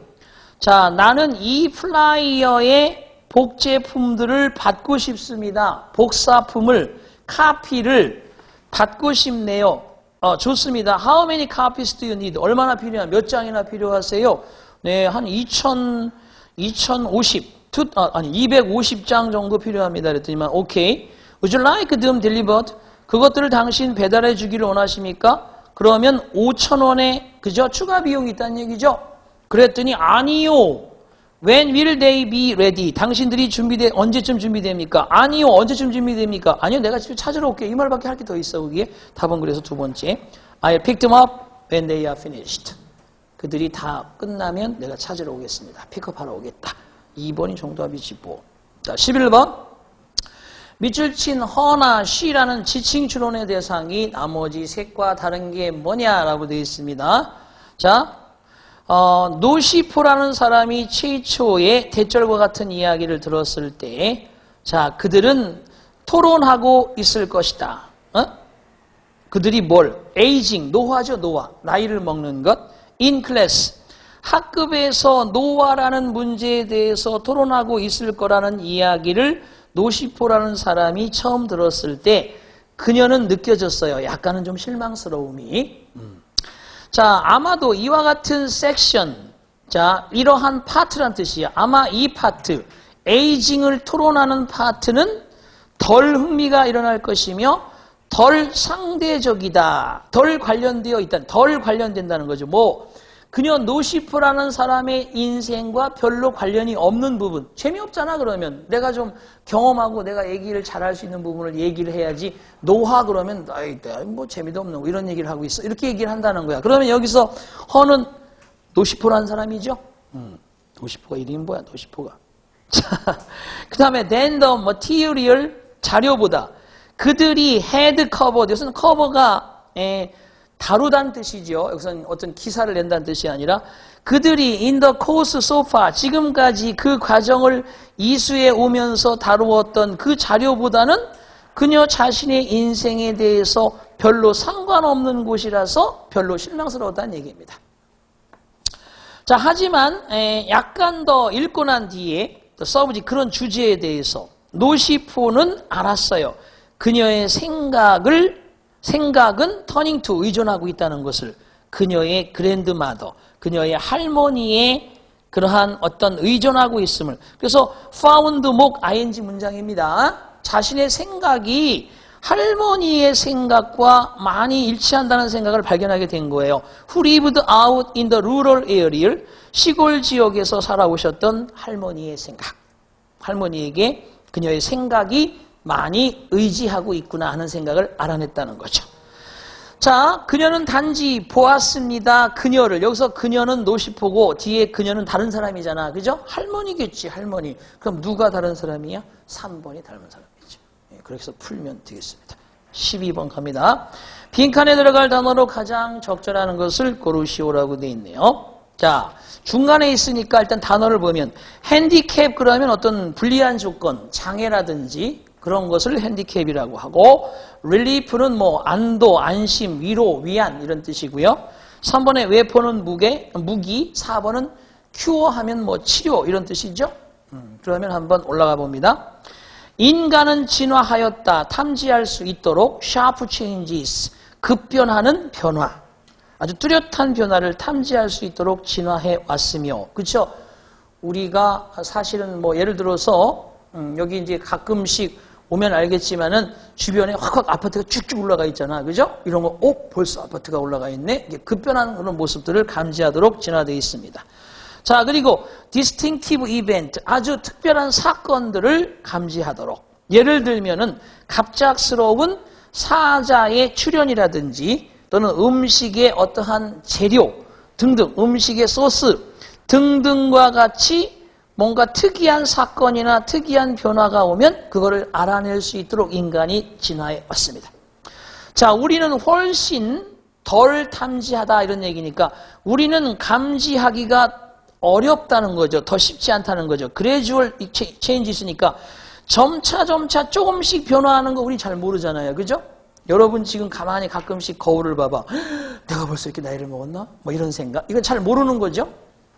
자, 나는 이 플라이어의 복제품들을 받고 싶습니다. 복사품을, 카피를 받고 싶네요. 좋습니다. How many copies do you need? 얼마나 필요한, 몇 장이나 필요하세요? 네, 한 250장 정도 필요합니다. 그랬더니만, 오케이. Would you like them delivered? 그것들을 당신 배달해 주기를 원하십니까? 그러면 5,000원에, 그죠? 추가 비용이 있다는 얘기죠? 그랬더니, 아니요. When will they be ready? 당신들이 언제쯤 준비됩니까? 아니요. 언제쯤 준비됩니까? 아니요. 내가 집에 찾으러 올게. 이 말밖에 할 게 더 있어. 그게 답은 그래서 두 번째. I'll pick them up when they are finished. 그들이 다 끝나면 내가 찾으러 오겠습니다. 픽업하러 오겠다. 2번이 정답이지 뭐. 자, 11번. 밑줄 친 허나 쉬라는 지칭 추론의 대상이 나머지 셋과 다른 게 뭐냐라고 되어 있습니다. 자, 노시포라는 사람이 최초의 대절과 같은 이야기를 들었을 때, 자, 그들은 토론하고 있을 것이다. 그들이 뭘? 에이징, 노화죠, 노화. 나이를 먹는 것. in class, 학급에서 노화라는 문제에 대해서 토론하고 있을 거라는 이야기를 노시포라는 사람이 처음 들었을 때 그녀는 느껴졌어요. 약간은 좀 실망스러움이. 자, 아마도 이와 같은 섹션, 자, 이러한 파트란 뜻이야. 아마 이 파트, 에이징을 토론하는 파트는 덜 흥미가 일어날 것이며 덜 상대적이다. 덜 관련되어 있다. 덜 관련된다는 거죠. 뭐 그녀 노시프라는 사람의 인생과 별로 관련이 없는 부분. 재미없잖아 그러면. 내가 좀 경험하고 내가 얘기를 잘할 수 있는 부분을 얘기를 해야지. 노화 그러면 뭐 재미도 없는 거 이런 얘기를 하고 있어. 이렇게 얘기를 한다는 거야. 그러면 여기서 허는 노시프라는 사람이죠. 노시포가 이름이 뭐야 노시포가. 자, 그 다음에 than the material, 자료보다. 그들이 had covered, 이것은 커버가 다루다는 뜻이죠. 여기서는 어떤 기사를 낸다는 뜻이 아니라 그들이 in the course so far, 지금까지 그 과정을 이수해 오면서 다루었던 그 자료보다는 그녀 자신의 인생에 대해서 별로 상관없는 곳이라서 별로 실망스러웠다는 얘기입니다. 자, 하지만 약간 더 읽고 난 뒤에 서브지 그런 주제에 대해서 노시포는 알았어요. 그녀의 생각은 터닝 투 의존하고 있다는 것을, 그녀의 그랜드마더, 그녀의 할머니의 그러한 어떤 의존하고 있음을. 그래서 found 목 ing 문장입니다. 자신의 생각이 할머니의 생각과 많이 일치한다는 생각을 발견하게 된 거예요. Who lived out in the rural area, 시골 지역에서 살아오셨던 할머니의 생각. 할머니에게 그녀의 생각이 많이 의지하고 있구나 하는 생각을 알아냈다는 거죠. 자, 그녀는 단지 보았습니다. 그녀를. 여기서 그녀는 노시포고 뒤에 그녀는 다른 사람이잖아. 그죠? 할머니겠지, 할머니. 그럼 누가 다른 사람이야? 3번이 닮은 사람이죠. 그래서 풀면 되겠습니다. 12번 갑니다. 빈칸에 들어갈 단어로 가장 적절한 것을 고르시오라고 되어 있네요. 자, 중간에 있으니까 일단 단어를 보면 핸디캡 그러면 어떤 불리한 조건, 장애라든지 그런 것을 핸디캡이라고 하고, 릴리프는 뭐 안도, 안심, 위로, 위안 이런 뜻이고요. 3번의 웨폰은 무기, 4번은 큐어하면 뭐 치료 이런 뜻이죠. 그러면 한번 올라가 봅니다. 인간은 진화하였다. 탐지할 수 있도록 sharp changes, 급변하는 변화. 아주 뚜렷한 변화를 탐지할 수 있도록 진화해 왔으며, 그렇죠? 우리가 사실은 뭐 예를 들어서 여기 이제 가끔씩 오면 알겠지만은 주변에 확확 아파트가 쭉쭉 올라가 있잖아, 그죠? 이런 거, 벌써 아파트가 올라가 있네. 이게 급변하는 그런 모습들을 감지하도록 진화되어 있습니다. 자, 그리고 distinctive event, 아주 특별한 사건들을 감지하도록. 예를 들면은 갑작스러운 사자의 출현이라든지 또는 음식의 어떠한 재료 등등, 음식의 소스 등등과 같이 뭔가 특이한 사건이나 특이한 변화가 오면 그거를 알아낼 수 있도록 인간이 진화해 왔습니다. 자, 우리는 훨씬 덜 탐지하다 이런 얘기니까 우리는 감지하기가 어렵다는 거죠. 더 쉽지 않다는 거죠. 그래주얼 체인지 있으니까 점차 조금씩 변화하는 거 우리 잘 모르잖아요. 그죠? 여러분 지금 가만히 가끔씩 거울을 봐봐. 내가 벌써 이렇게 나이를 먹었나? 뭐 이런 생각. 이건 잘 모르는 거죠.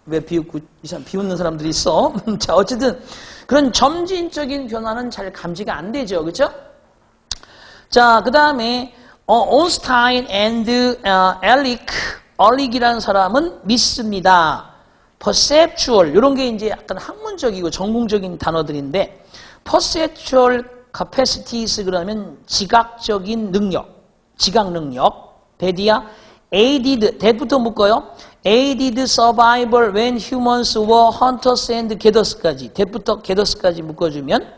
왜 비웃는 사람들이 있어? 자, 어쨌든 그런 점진적인 변화는 잘 감지가 안 되죠. 그렇죠? 자, 그 다음에 온스타인 앤드 엘릭이라는 사람은 믿습니다. perceptual 이런 게 이제 약간 학문적이고 전공적인 단어들인데, perceptual capacities그러면 지각적인 능력, 지각 능력. 대디야 aided, that부터 묶어요. aided survival when humans were hunters and gathers까지, that부터 gathers까지 묶어주면,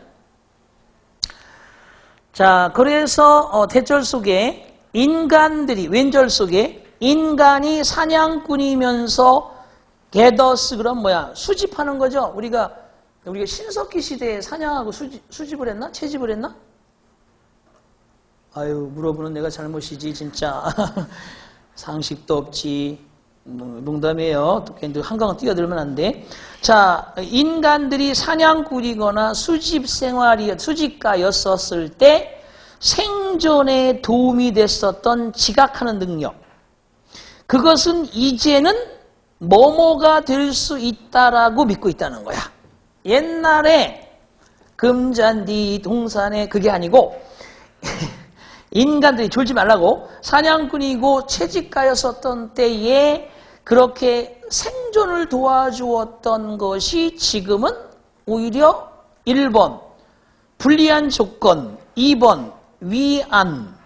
자, 그래서 대절 속에 인간들이, 왼절 속에 인간이 사냥꾼이면서 gathers 그럼 뭐야? 수집하는 거죠. 우리가 신석기 시대에 사냥하고 수집을 했나? 채집을 했나? 아유, 물어보는 내가 잘못이지 진짜. 상식도 없지. 농담이에요. 한강은 뛰어들면 안 돼. 자, 인간들이 사냥꾼이거나 수집가였었을 때 생존에 도움이 됐었던 지각하는 능력. 그것은 이제는 뭐뭐가 될 수 있다라고 믿고 있다는 거야. 옛날에 금잔디 동산에 그게 아니고 인간들이 졸지 말라고 사냥꾼이고 채집가였었던 때에 그렇게 생존을 도와주었던 것이 지금은 오히려 1번 불리한 조건, 2번 위안,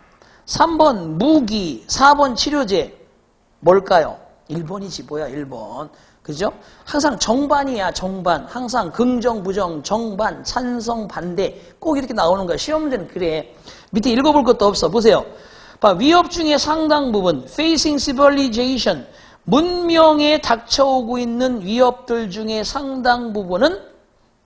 3번 무기, 4번 치료제. 뭘까요? 1번이지 뭐야 1번. 그죠? 항상 정반이야 정반. 항상 긍정 부정 정반 찬성 반대 꼭 이렇게 나오는 거야. 시험 문제는 그래. 밑에 읽어볼 것도 없어. 보세요. 위협 중에 상당 부분 facing civilization, 문명에 닥쳐오고 있는 위협들 중에 상당 부분은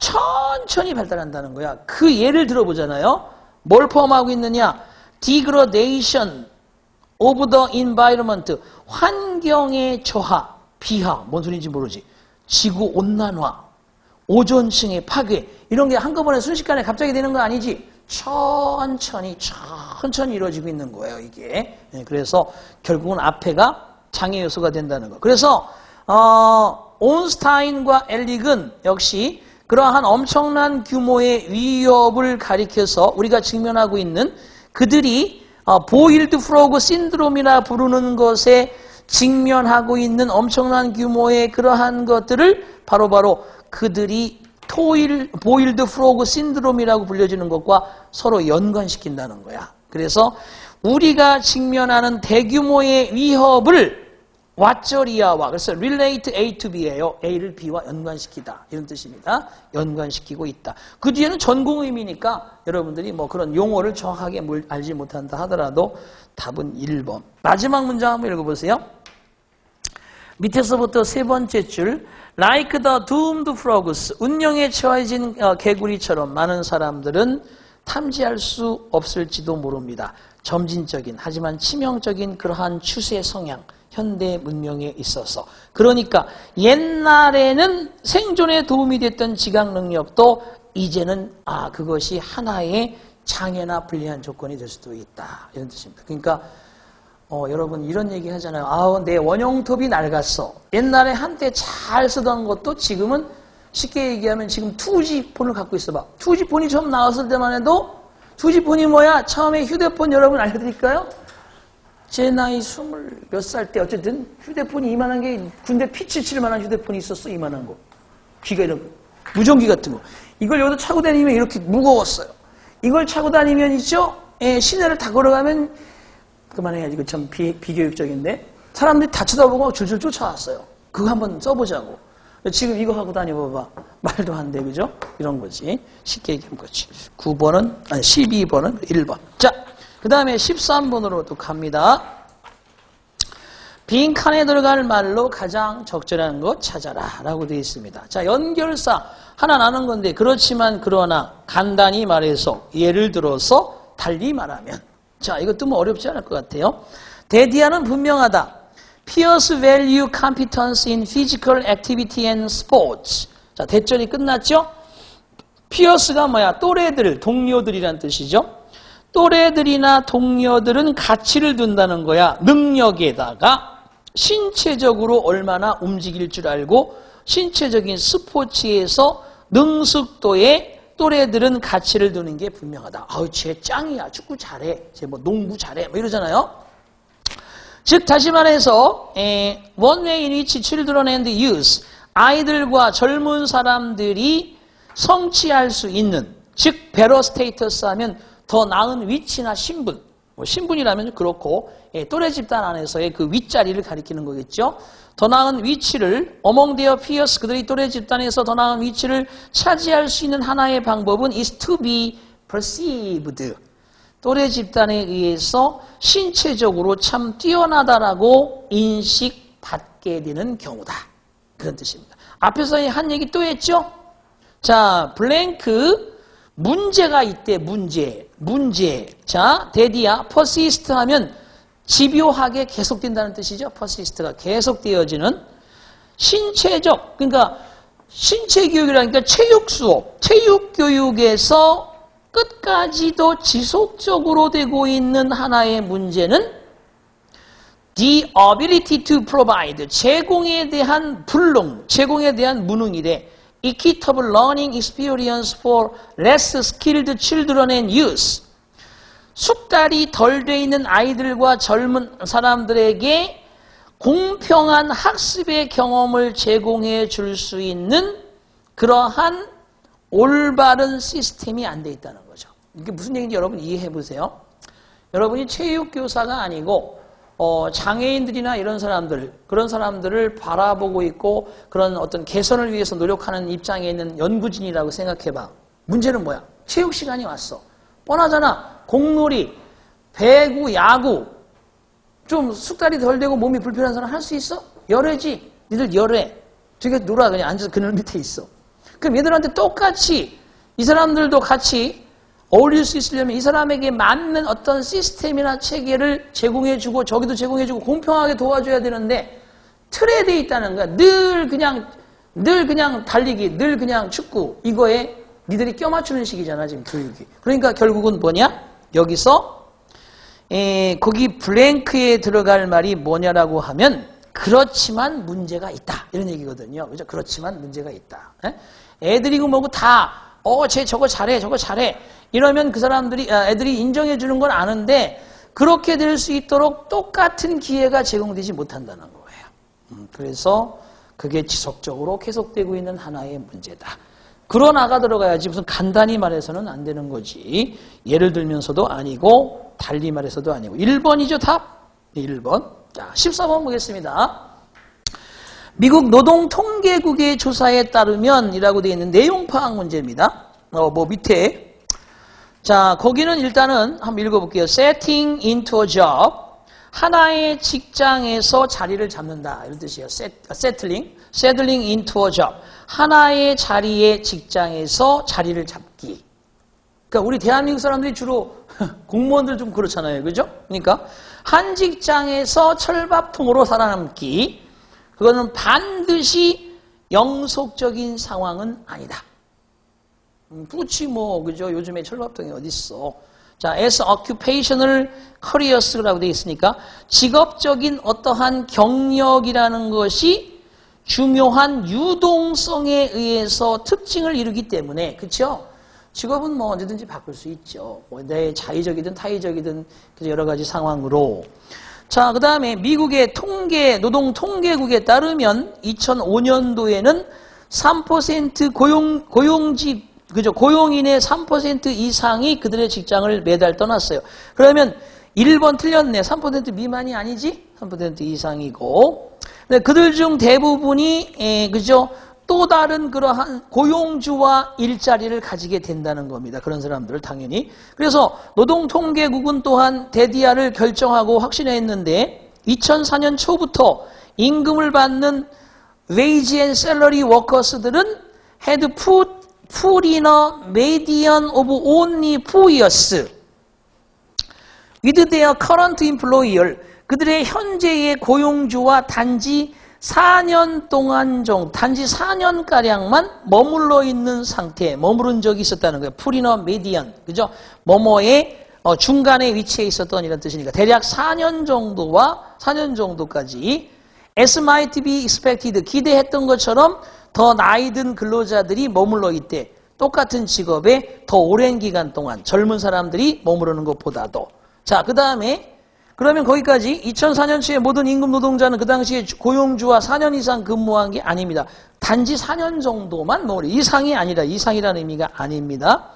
천천히 발달한다는 거야. 그 예를 들어보잖아요. 뭘 포함하고 있느냐? degradation of the environment. 환경의 저하, 비하, 뭔 소리인지 모르지. 지구온난화, 오존층의 파괴, 이런 게 한꺼번에 순식간에 갑자기 되는 거 아니지? 천천히 이루어지고 있는 거예요, 이게. 그래서 결국은 앞에가 장애 요소가 된다는 거. 그래서 온스타인과 엘릭은 역시 그러한 엄청난 규모의 위협을 가리켜서 우리가 직면하고 있는 그들이 보일드 프로그 신드롬이라 부르는 것에 직면하고 있는 엄청난 규모의 그러한 것들을 바로 그들이 보일드 프로그 신드롬이라고 불려지는 것과 서로 연관시킨다는 거야. 그래서 우리가 직면하는 대규모의 위협을 왓저리아와, 그래서 relate A to B예요. A를 B와 연관시키다, 이런 뜻입니다. 연관시키고 있다. 그 뒤에는 전공 의미니까 여러분들이 뭐 그런 용어를 정확하게 알지 못한다 하더라도 답은 1번. 마지막 문장 한번 읽어보세요. 밑에서부터 세 번째 줄. Like the doomed frogs. 운명에 처해진 개구리처럼 많은 사람들은 탐지할 수 없을지도 모릅니다. 점진적인 하지만 치명적인 그러한 추세 성향, 현대 문명에 있어서. 그러니까 옛날에는 생존에 도움이 됐던 지각 능력도 이제는 그것이 하나의 장애나 불리한 조건이 될 수도 있다, 이런 뜻입니다. 그러니까 여러분 이런 얘기 하잖아요. 내 원형톱이 낡았어. 옛날에 한때 잘 쓰던 것도 지금은 쉽게 얘기하면 지금 2G 폰을 갖고 있어봐. 2G 폰이 처음 나왔을 때만 해도 2G 폰이 뭐야? 처음에 휴대폰 여러분 알려드릴까요? 제 나이 20몇 살 때 어쨌든 휴대폰이 이만한 게 군대 피치칠 만한 휴대폰이 있었어. 이만한 거. 귀가 이런 무전기 같은 거. 이걸 여기다 차고 다니면 이렇게 무거웠어요. 이걸 차고 다니면 있죠? 시내를 다 걸어가면 그만해야지. 이거 참 비교육적인데 사람들이 다 쳐다보고 줄줄 쫓아왔어요. 그거 한번 써보자고. 지금 이거 하고 다녀봐봐. 말도 안 돼, 그죠? 이런 거지. 쉽게 얘기하면 그렇지. 12번은 1번. 자, 그 다음에 13번으로 또 갑니다. 빈칸에 들어갈 말로 가장 적절한 것 찾아라 라고 되어 있습니다. 자, 연결사 하나 나눈 건데 그렇지만 그러나 간단히 말해서 예를 들어서 달리 말하면, 자, 이것도 뭐 어렵지 않을 것 같아요. 대디아는 분명하다. Peers value competence in physical activity and sports. 자, 대절이 끝났죠? Peers가 뭐야? 또래들, 동료들이란 뜻이죠. 또래들이나 동료들은 가치를 둔다는 거야. 능력에다가 신체적으로 얼마나 움직일 줄 알고 신체적인 스포츠에서 능숙도에 또래들은 가치를 두는 게 분명하다. 쟤 짱이야. 축구 잘해. 쟤 뭐 농구 잘해. 뭐 이러잖아요. 즉 다시 말해서 one way in which children and youth, 아이들과 젊은 사람들이 성취할 수 있는, 즉 better status 하면 더 나은 위치나 신분, 뭐 신분이라면 그렇고 또래 집단 안에서의 그 윗자리를 가리키는 거겠죠. 더 나은 위치를 among their peers, 그들이 또래 집단에서 더 나은 위치를 차지할 수 있는 하나의 방법은 is to be perceived. 또래 집단에 의해서 신체적으로 참 뛰어나다라고 인식받게 되는 경우다. 그런 뜻입니다. 앞에서 한 얘기 또 했죠? 자, 블랭크 문제가 있대. 문제. 자, 대디야 persist 하면 집요하게 계속된다는 뜻이죠. persist가 계속되어지는 신체적, 그러니까 신체 교육이라니까 체육 수업, 체육 교육에서 끝까지도 지속적으로 되고 있는 하나의 문제는 the ability to provide, 제공에 대한 불능, 제공에 대한 무능이래. equitable learning experience for less skilled children and youth. 숙달이 덜 돼 있는 아이들과 젊은 사람들에게 공평한 학습의 경험을 제공해 줄 수 있는 그러한 올바른 시스템이 안 돼 있다는 거죠. 이게 무슨 얘기인지 여러분 이해해 보세요. 여러분이 체육교사가 아니고 장애인들이나 이런 사람들, 그런 사람들을 바라보고 있고 그런 어떤 개선을 위해서 노력하는 입장에 있는 연구진이라고 생각해봐. 문제는 뭐야? 체육 시간이 왔어. 뻔하잖아. 공놀이, 배구, 야구 좀 숙달이 덜 되고 몸이 불편한 사람 할 수 있어? 열애지. 니들 열애. 되게 놀아. 그냥 앉아서 그늘 밑에 있어. 그럼 얘들한테 똑같이 이 사람들도 같이 어울릴 수 있으려면 이 사람에게 맞는 어떤 시스템이나 체계를 제공해주고 저기도 제공해주고 공평하게 도와줘야 되는데 틀에 돼 있다는 거야. 늘 그냥 달리기, 늘 그냥 축구 이거에 니들이 껴맞추는 식이잖아 지금 교육이. 그러니까 결국은 뭐냐? 여기서 거기 블랭크에 들어갈 말이 뭐냐라고 하면 그렇지만 문제가 있다 이런 얘기거든요. 그죠? 그렇지만 문제가 있다. 애들이고 뭐고 다 쟤 저거 잘해 이러면 그 사람들이 애들이 인정해 주는 건 아는데 그렇게 될 수 있도록 똑같은 기회가 제공되지 못한다는 거예요. 그래서 그게 지속적으로 계속되고 있는 하나의 문제다. 그러나가 들어가야지 무슨 간단히 말해서는 안 되는 거지. 예를 들면서도 아니고 달리 말해서도 아니고. 1번이죠 답? 1번. 자 14번 보겠습니다. 미국 노동통계국의 조사에 따르면 이라고 되어 있는 내용 파악 문제입니다. 밑에 자 거기는 일단은 한번 읽어볼게요. Setting into a job 하나의 직장에서 자리를 잡는다 이런 뜻이에요. Settling into a job 하나의 자리의 직장에서 자리를 잡기. 그러니까 우리 대한민국 사람들이 주로 공무원들 좀 그렇잖아요, 그죠? 그러니까 한 직장에서 철밥통으로 살아남기. 그거는 반드시 영속적인 상황은 아니다. 그렇지 뭐 그죠? 요즘에 철밥통이 어디 있어? 자, as occupational careers라고 되어 있으니까 직업적인 어떠한 경력이라는 것이 중요한 유동성에 의해서 특징을 이루기 때문에 그렇죠? 직업은 뭐 언제든지 바꿀 수 있죠. 내 자의적이든 타의적이든 여러 가지 상황으로. 자, 그 다음에 미국의 노동통계국에 따르면 2005년도에는 3% 고용인의 3% 이상이 그들의 직장을 매달 떠났어요. 그러면 1번 틀렸네. 3% 미만이 아니지? 3% 이상이고. 근데 그들 중 대부분이, 그죠? 또 다른 그러한 고용주와 일자리를 가지게 된다는 겁니다. 그런 사람들을 당연히. 그래서 노동통계국은 또한 데디아를 결정하고 확신했는데 2004년 초부터 임금을 받는 wage and salary workers들은 had put in a median of only 4 years with their current employer. 그들의 현재의 고용주와 단지 4년 동안 단지 4년가량만 머물러 있는 상태에 머무른 적이 있었다는 거예요. 풀이너 메디언. 그죠? 뭐뭐의 중간에 위치해 있었던 이런 뜻이니까. 대략 4년 정도까지 as might be expected. 기대했던 것처럼 더 나이 든 근로자들이 머물러 있대. 똑같은 직업에 더 오랜 기간 동안 젊은 사람들이 머무르는 것보다도. 자, 그 다음에 그러면 거기까지 2004년 초에 모든 임금 노동자는 그 당시에 고용주와 4년 이상 근무한 게 아닙니다. 단지 4년 정도만 이상이 아니라 이상이라는 의미가 아닙니다.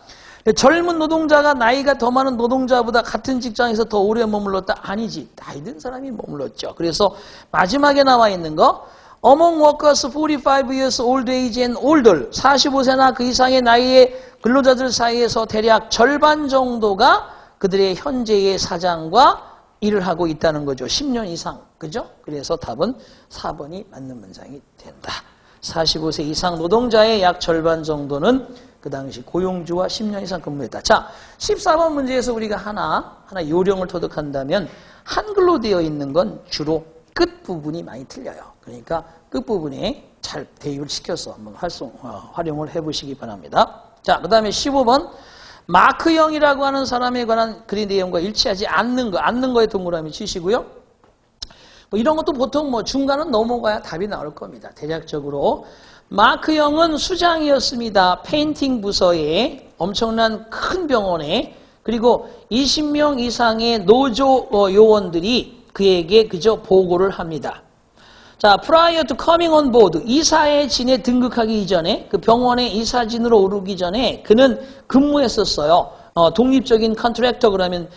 젊은 노동자가 나이가 더 많은 노동자보다 같은 직장에서 더 오래 머물렀다? 아니지. 나이 든 사람이 머물렀죠. 그래서 마지막에 나와 있는 거 Among workers 45 years old age and older 45세나 그 이상의 나이의 근로자들 사이에서 대략 절반 정도가 그들의 현재의 사장과 일을 하고 있다는 거죠. 10년 이상. 그죠? 그래서 답은 4번이 맞는 문장이 된다. 45세 이상 노동자의 약 절반 정도는 그 당시 고용주와 10년 이상 근무했다. 자, 14번 문제에서 우리가 하나 요령을 터득한다면 한글로 되어 있는 건 주로 끝부분이 많이 틀려요. 그러니까 끝부분에 잘 대입을 시켜서 한번 활용을 해보시기 바랍니다. 자, 그 다음에 15번. 마크형이라고 하는 사람에 관한 그린 내용과 일치하지 않는 거에 동그라미 치시고요. 뭐 이런 것도 보통 중간은 넘어가야 답이 나올 겁니다. 대략적으로. 마크형은 수장이었습니다. 페인팅 부서에 엄청난 큰 병원에 그리고 20명 이상의 노조 요원들이 그에게 그저 보고를 합니다. 자, prior to coming on board, 이사의 진에 등극하기 이전에 그 병원의 이사진으로 오르기 전에 그는 근무했었어요. 독립적인 컨트랙터 그러면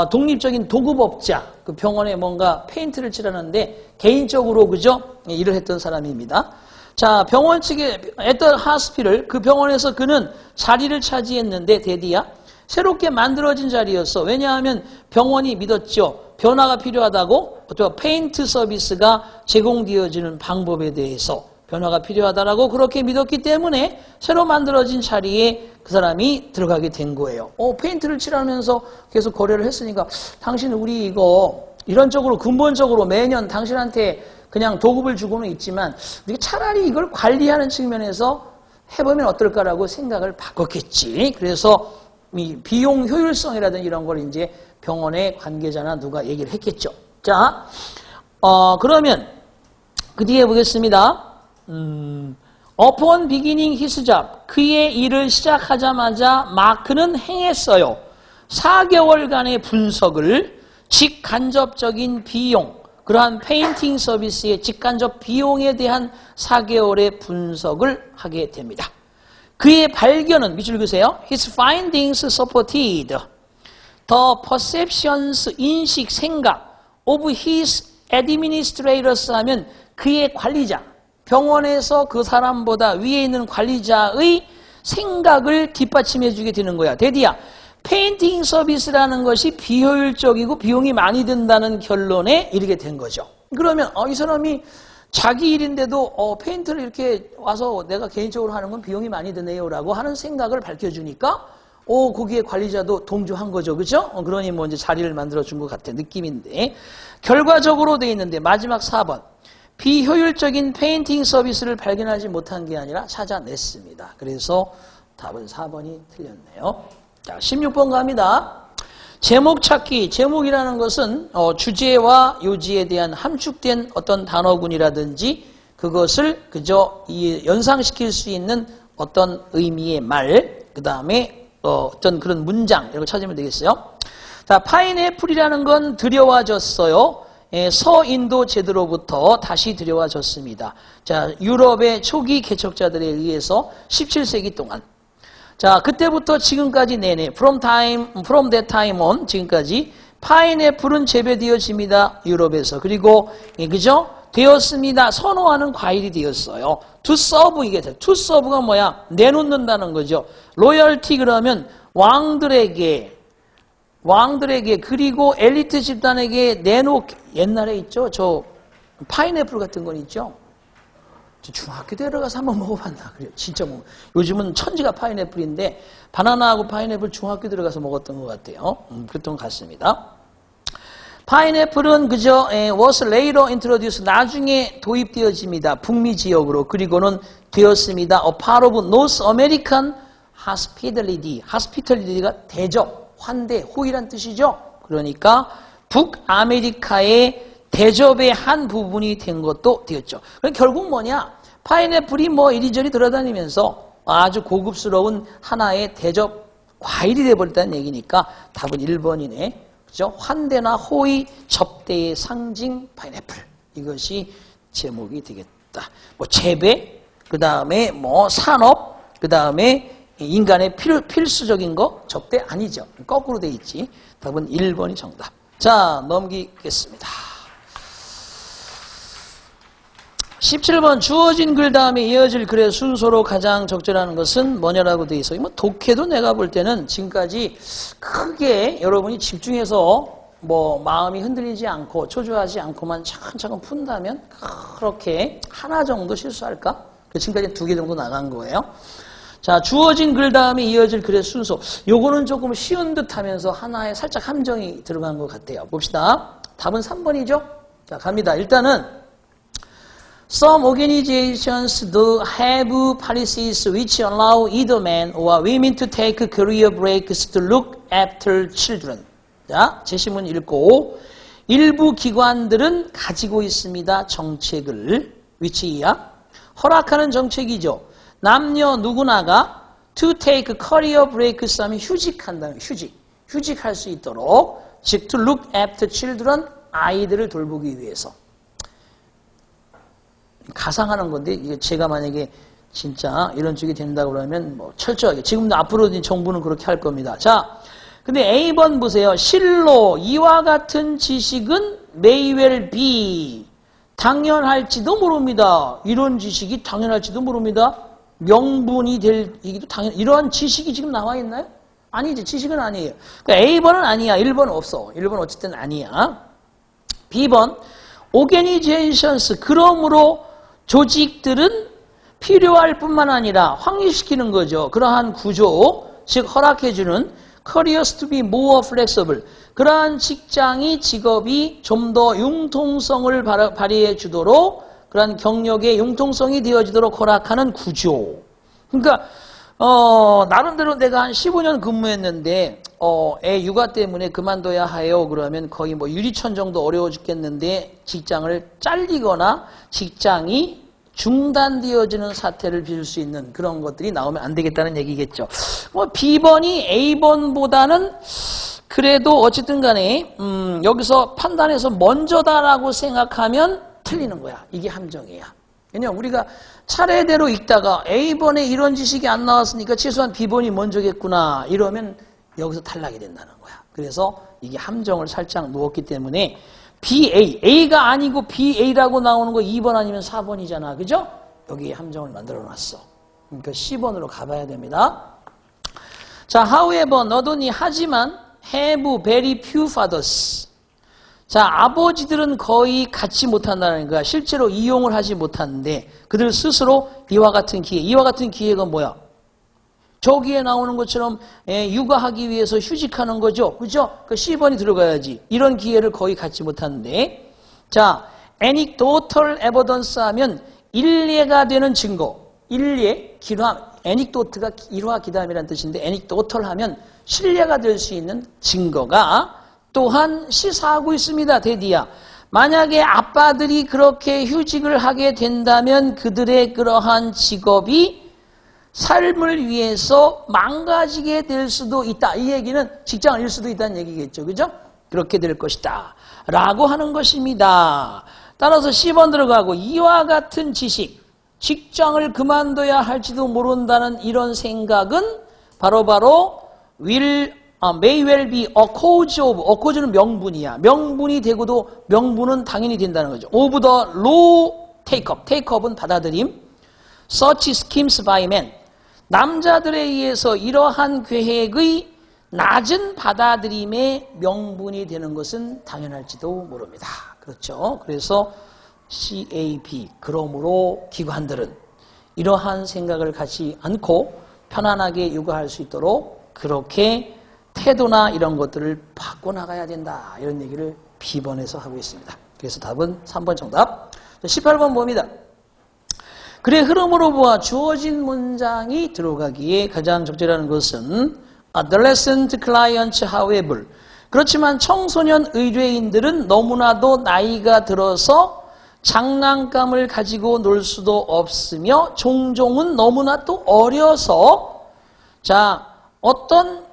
독립적인 도급업자, 그 병원에 뭔가 페인트를 칠하는데 개인적으로 그죠? 일을 했던 사람입니다. 자, 병원 측에 at the hospital 그 병원에서 그는 자리를 차지했는데 데디야 새롭게 만들어진 자리였어. 왜냐하면 병원이 믿었죠. 변화가 필요하다고 또 페인트 서비스가 제공되어지는 방법에 대해서 변화가 필요하다라고 그렇게 믿었기 때문에 새로 만들어진 자리에 그 사람이 들어가게 된 거예요. 페인트를 칠하면서 계속 거래를 했으니까 당신 우리 이거 이런 쪽으로 근본적으로 매년 당신한테 그냥 도급을 주고는 있지만 우리가 차라리 이걸 관리하는 측면에서 해보면 어떨까라고 생각을 바꿨겠지. 그래서 이 비용 효율성이라든지 이런 걸 이제 병원의 관계자나 누가 얘기를 했겠죠. 자, 그러면 그 뒤에 보겠습니다. Upon beginning his job, 그의 일을 시작하자마자 마크는 행했어요. 4개월간의 분석을 직간접적인 비용, 그러한 페인팅 서비스의 직간접 비용에 대한 4개월의 분석을 하게 됩니다. 그의 발견은 밑줄 그으세요. His findings supported the perceptions, 인식, 생각 of his administrators 하면 그의 관리자, 병원에서 그 사람보다 위에 있는 관리자의 생각을 뒷받침해 주게 되는 거야. 데디야, 페인팅 서비스라는 것이 비효율적이고 비용이 많이 든다는 결론에 이르게 된 거죠. 그러면 이 사람이 자기 일인데도 페인트를 이렇게 와서 내가 개인적으로 하는 건 비용이 많이 드네요 라고 하는 생각을 밝혀주니까 거기에 관리자도 동조한 거죠. 그죠? 그러니 뭐 이제 자리를 만들어준 것 같은 느낌인데 결과적으로 돼 있는데 마지막 4번 비효율적인 페인팅 서비스를 발견하지 못한 게 아니라 찾아냈습니다. 그래서 답은 4번이 틀렸네요. 자, 16번 갑니다. 제목 찾기. 제목이라는 것은 주제와 요지에 대한 함축된 어떤 단어군이라든지 그것을 그저 연상시킬 수 있는 어떤 의미의 말, 그 다음에 어떤 그런 문장 이런 거 찾으면 되겠어요. 자, 파인애플이라는 건 들여와졌어요. 서인도 제도로부터 다시 들여와졌습니다. 자, 유럽의 초기 개척자들에 의해서 17세기 동안. 자, 그때부터 지금까지 내내 from that time on 지금까지 파인애플은 재배되어집니다. 유럽에서. 그리고 그죠? 되었습니다. 선호하는 과일이 되었어요. to serve 이게 돼요. to serve가 뭐야? 내놓는다는 거죠. 로열티 그러면 왕들에게 그리고 엘리트 집단에게 옛날에 있죠. 저 파인애플 같은 건 있죠. 중학교 때 들어가서 한번 먹어봤나 그래요. 진짜 요즘은 천지가 파인애플인데 바나나하고 파인애플 중학교 들어가서 먹었던 것 같아요. 그랬던 것 같습니다. 파인애플은 그저 was later introduced 나중에 도입되어집니다. 북미 지역으로. 그리고는 되었습니다. A part of North American hospitality. hospitality가 대접, 환대, 호의란 뜻이죠. 그러니까 북아메리카의 대접의 한 부분이 된 것도 되었죠. 그럼 결국 뭐냐? 파인애플이 이리저리 돌아다니면서 아주 고급스러운 하나의 대접 과일이 되어버렸다는 얘기니까 답은 1번이네. 그죠? 환대나 호의, 접대의 상징 파인애플. 이것이 제목이 되겠다. 재배, 그 다음에 산업, 그 다음에 인간의 필수적인 거, 접대 아니죠. 거꾸로 돼 있지. 답은 1번이 정답. 자, 넘기겠습니다. 17번 주어진 글 다음에 이어질 글의 순서로 가장 적절한 것은 뭐냐라고 돼 있어요. 독해도 내가 볼 때는 지금까지 크게 여러분이 집중해서 마음이 흔들리지 않고 초조하지 않고만 차근차근 푼다면 그렇게 하나 정도 실수할까? 지금까지 2개 정도 나간 거예요. 자, 주어진 글 다음에 이어질 글의 순서. 요거는 조금 쉬운 듯 하면서 하나에 살짝 함정이 들어간 것 같아요. 봅시다. 답은 3번이죠? 자, 갑니다. 일단은 Some organizations do have policies which allow either men or women to take career breaks to look after children. 자, 제시문 읽고 일부 기관들은 가지고 있습니다. 정책을. which이야? 허락하는 정책이죠. 남녀 누구나가 to take career breaks 하면 휴직한다면 휴직할 수 있도록 즉 to look after children 아이들을 돌보기 위해서 가상하는 건데 이게 제가 만약에 진짜 이런 쪽이 된다고 그러면 철저하게 지금도 앞으로 정부는 그렇게 할 겁니다. 자, 근데 A번 보세요. 실로 이와 같은 지식은 may well be 당연할지도 모릅니다. 이런 지식이 당연할지도 모릅니다. 명분이 될 얘기도 이러한 지식이 지금 나와 있나요? 아니지. 지식은 아니에요. 그러니까 A번은 아니야. 1번은 없어. 1번은 어쨌든 아니야. B번 organizations 그러므로 조직들은 필요할 뿐만 아니라 확립시키는 거죠. 그러한 구조, 즉 허락해주는 careers to be more flexible. 그러한 직업이 좀 더 융통성을 발휘해 주도록 그러한 경력의 융통성이 되어지도록 허락하는 구조. 그러니까 나름대로 내가 한 15년 근무했는데 애 육아 때문에 그만둬야 해요. 그러면 거의 뭐 유리천 정도 어려워 죽겠는데 직장을 잘리거나 직장이 중단되어지는 사태를 빚을 수 있는 그런 것들이 나오면 안 되겠다는 얘기겠죠. 뭐 B번이 A번보다는 그래도 어쨌든 간에 여기서 판단해서 먼저다라고 생각하면 틀리는 거야. 이게 함정이야. 왜냐면 우리가 차례대로 읽다가 A번에 이런 지식이 안 나왔으니까 최소한 B번이 먼저겠구나 이러면 여기서 탈락이 된다는 거야. 그래서 이게 함정을 살짝 놓았기 때문에 A가 아니고 BA라고 나오는 거 2번 아니면 4번이잖아. 그죠? 여기에 함정을 만들어 놨어. 그러니까 C번으로 가봐야 됩니다. 자, however, 너더니 하지만 have very few fathers. 자, 아버지들은 거의 갖지 못한다는 거야. 실제로 이용을 하지 못하는데 그들 스스로 이와 같은 기회가 뭐야? 저기에 나오는 것처럼 육아하기 위해서 휴직하는 거죠. 그죠? 그 C번이 들어가야지. 이런 기회를 거의 갖지 못하는데 자, anecdotal evidence 하면 일례가 되는 증거. 일례, 기람, anecdote가 일화 기담이라는 뜻인데 anecdotal 하면 신뢰가 될 수 있는 증거가 또한 시사하고 있습니다. 대디야. 만약에 아빠들이 그렇게 휴직을 하게 된다면 그들의 그러한 직업이 삶을 위해서 망가지게 될 수도 있다. 이 얘기는 직장을 잃을 수도 있다는 얘기겠죠. 그죠? 그렇게 될 것이다. 라고 하는 것입니다. 따라서 C번 들어가고 이와 같은 지식, 직장을 그만둬야 할지도 모른다는 이런 생각은 바로 may well be a cause of, a cause는 명분이야. 명분이 되고도 명분은 당연히 된다는 거죠. of the low take-up. take-up은 받아들임. such schemes by men. 남자들에 의해서 이러한 계획의 낮은 받아들임의 명분이 되는 것은 당연할지도 모릅니다. 그렇죠. 그래서 CAB, 그러므로 기관들은 이러한 생각을 갖지 않고 편안하게 육아할 수 있도록 그렇게 태도나 이런 것들을 바꿔나가야 된다. 이런 얘기를 B번에서 하고 있습니다. 그래서 답은 3번 정답. 18번 봅니다. 그래 흐름으로 보아 주어진 문장이 들어가기에 가장 적절한 것은 adolescent clients however. 그렇지만 청소년 의뢰인들은 너무나도 나이가 들어서 장난감을 가지고 놀 수도 없으며 종종은 너무나 또 어려서 자 어떤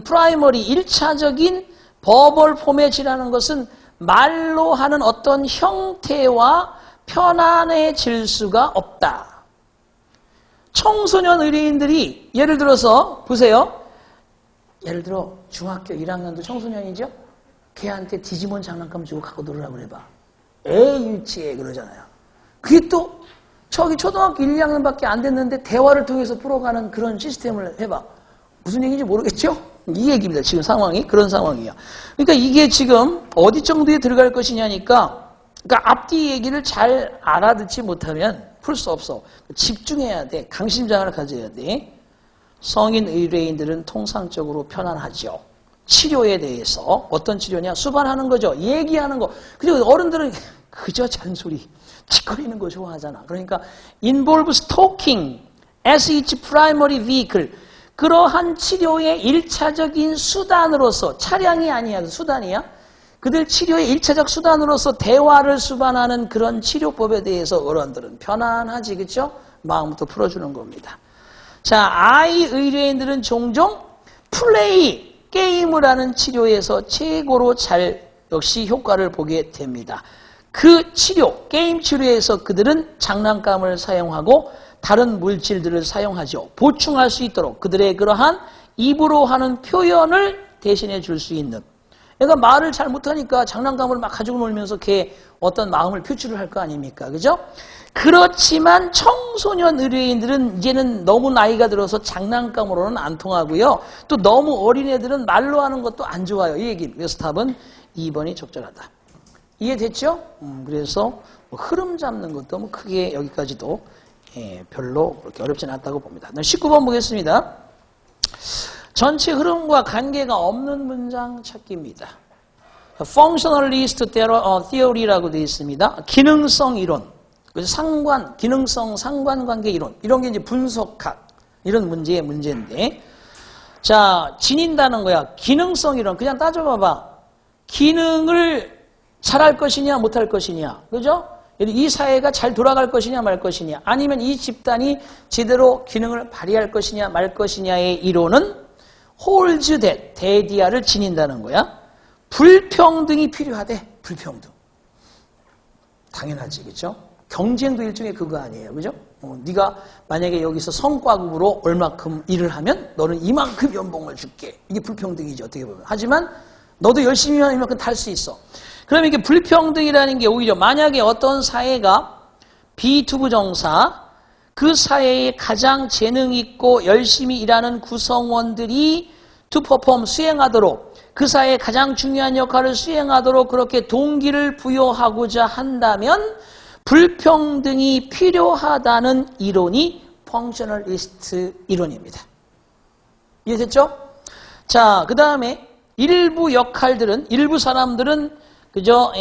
프라이머리 1차적인 버벌 포맷이라는 것은 말로 하는 어떤 형태와 편안해질 수가 없다. 청소년 의뢰인들이 예를 들어서 보세요. 예를 들어 중학교 1학년도 청소년이죠. 걔한테 디지몬 장난감 주고 갖고 놀으라고 그래봐. 에이 유치해 그러잖아요. 그게 또 저기 초등학교 1, 2학년밖에 안 됐는데 대화를 통해서 풀어가는 그런 시스템을 해봐. 무슨 얘기인지 모르겠죠? 이 얘기입니다. 지금 상황이 그런 상황이야. 그러니까 이게 지금 어디 정도에 들어갈 것이냐니까 그러니까 앞뒤 얘기를 잘 알아듣지 못하면 풀 수 없어. 집중해야 돼. 강심장을 가져야 돼. 성인 의뢰인들은 통상적으로 편안하죠. 치료에 대해서 어떤 치료냐? 수반하는 거죠. 얘기하는 거. 그리고 어른들은 그저 잔소리, 짓거리는 거 좋아하잖아. 그러니까 involves talking as its primary vehicle. 그러한 치료의 1차적인 수단으로서 차량이 아니야. 수단이야. 그들 치료의 1차적 수단으로서 대화를 수반하는 그런 치료법에 대해서 어른들은 편안하지. 그렇죠? 마음부터 풀어주는 겁니다. 자, 아이 의뢰인들은 종종 플레이, 게임을 하는 치료에서 최고로 잘 역시 효과를 보게 됩니다. 그 치료, 게임 치료에서 그들은 장난감을 사용하고 다른 물질들을 사용하죠. 보충할 수 있도록 그들의 그러한 입으로 하는 표현을 대신해 줄 수 있는. 그러니까 말을 잘 못하니까 장난감을 막 가지고 놀면서 걔 어떤 마음을 표출을 할 거 아닙니까? 그죠? 그렇지만 청소년 의뢰인들은 이제는 너무 나이가 들어서 장난감으로는 안 통하고요. 또 너무 어린애들은 말로 하는 것도 안 좋아요. 이 얘기. 그래서 답은 2번이 적절하다. 이해됐죠? 그래서 뭐 흐름 잡는 것도 뭐 크게 여기까지도 별로 그렇게 어렵진 않다고 봅니다. 19번 보겠습니다. 전체 흐름과 관계가 없는 문장 찾기입니다. Functionalist Theory라고 되어 있습니다. 기능성 이론, 상관, 기능성 상관관계 이론, 이런 게 이제 분석학 이런 문제인데, 자, 지닌다는 거야. 기능성 이론 그냥 따져봐봐. 기능을 잘할 것이냐 못할 것이냐, 그죠? 이 사회가 잘 돌아갈 것이냐 말 것이냐, 아니면 이 집단이 제대로 기능을 발휘할 것이냐 말 것이냐의 이론은 holds that, 대디아를 지닌다는 거야. 불평등이 필요하대. 불평등. 당연하지, 그죠? 경쟁도 일종의 그거 아니에요, 그죠? 네가 만약에 여기서 성과급으로 얼마큼 일을 하면 너는 이만큼 연봉을 줄게. 이게 불평등이지, 어떻게 보면. 하지만 너도 열심히 하면 이만큼 탈 수 있어. 그럼 이게 불평등이라는 게 오히려 만약에 어떤 사회가 비투부정사, 그 사회에 가장 재능 있고 열심히 일하는 구성원들이 to perform, 수행하도록, 그 사회에 가장 중요한 역할을 수행하도록 그렇게 동기를 부여하고자 한다면 불평등이 필요하다는 이론이 펑셔널리스트 이론입니다. 이해됐죠? 자, 그 다음에 일부 역할들은, 일부 사람들은 그죠?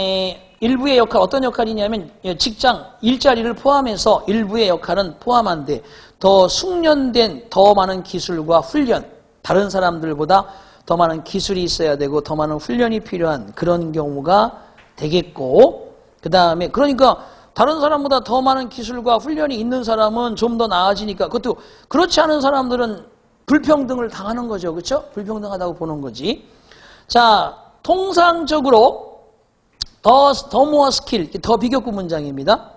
일부의 역할, 어떤 역할이냐면 직장, 일자리를 포함해서 일부의 역할은 포함한데 더 숙련된 더 많은 기술과 훈련, 다른 사람들보다 더 많은 기술이 있어야 되고 더 많은 훈련이 필요한 그런 경우가 되겠고, 그 다음에 그러니까 다른 사람보다 더 많은 기술과 훈련이 있는 사람은 좀 더 나아지니까, 그것도 그렇지 않은 사람들은 불평등을 당하는 거죠. 그렇죠? 불평등하다고 보는 거지. 자, 통상적으로 더 more 스킬, 더 비교급 문장입니다.